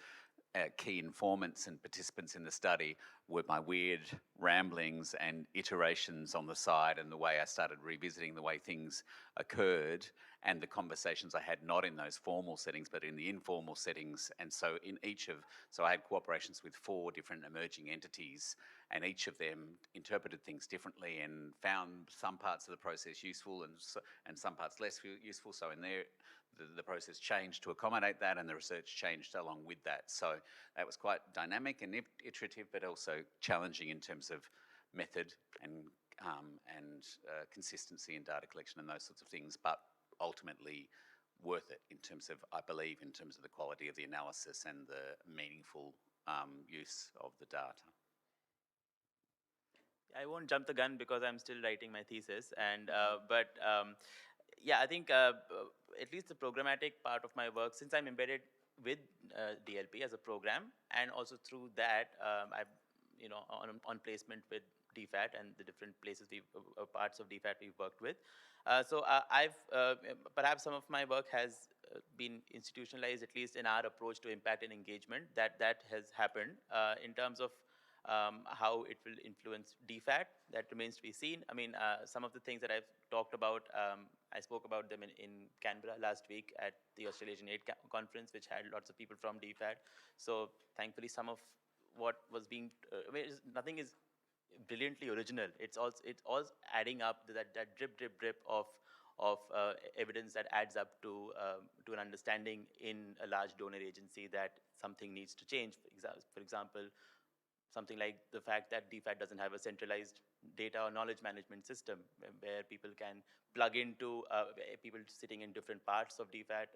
key informants and participants in the study, were my weird ramblings and iterations on the side, and the way I started revisiting the way things occurred, and the conversations I had not in those formal settings but in the informal settings. And so I had cooperations with 4 different emerging entities, and each of them interpreted things differently and found some parts of the process useful and some parts less useful. So in there, the process changed to accommodate that, and the research changed along with that. So that was quite dynamic and iterative, but also challenging in terms of method and consistency in data collection and those sorts of things, but ultimately worth it in terms of, I believe, in terms of the quality of the analysis and the meaningful use of the data. I won't jump the gun because I'm still writing my thesis, yeah, I think at least the programmatic part of my work, since I'm embedded with DLP as a program, and also through that, I've on placement with DFAT and the different places parts of DFAT we've worked with. I've perhaps some of my work has been institutionalized, at least in our approach to impact and engagement. That has happened. In terms of how it will influence DFAT, that remains to be seen. I mean, some of the things that I've talked about, I spoke about them in Canberra last week at the Australasian Aid Conference, which had lots of people from DFAT. So thankfully, some of what was being, nothing is brilliantly original. It's all adding up to that drip of evidence that adds up to an understanding in a large donor agency that something needs to change. For example, something like the fact that DFAT doesn't have a centralized data or knowledge management system where people can plug into people sitting in different parts of DFAT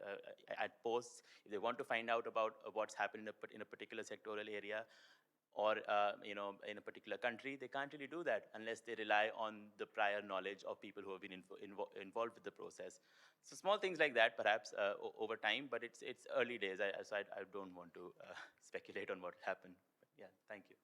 at posts. If they want to find out about what's happened in a particular sectoral area, or in a particular country, they can't really do that unless they rely on the prior knowledge of people who have been involved with the process. So small things like that, perhaps over time, but it's early days. I don't want to speculate on what will happen. But yeah, thank you.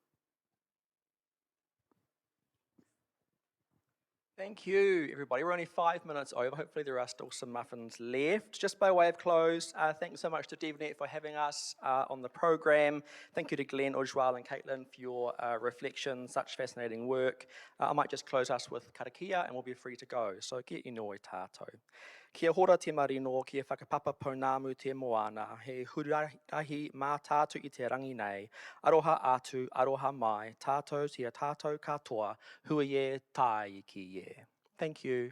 Thank you, everybody. We're only 5 minutes over. Hopefully there are still some muffins left. Just by way of close, thanks so much to DevNet for having us on the program. Thank you to Glenn, Ujwal, and Caitlin for your reflections, such fascinating work. I might just close us with karakia and we'll be free to go. So kia inoi tātou. Kia hora te marino, kia whakapapa pounamu te moana, he hurirahi mā tātou I te rangi nei, aroha atu, aroha mai, tātou tia tātou katoa, hui e tai ki e. Thank you.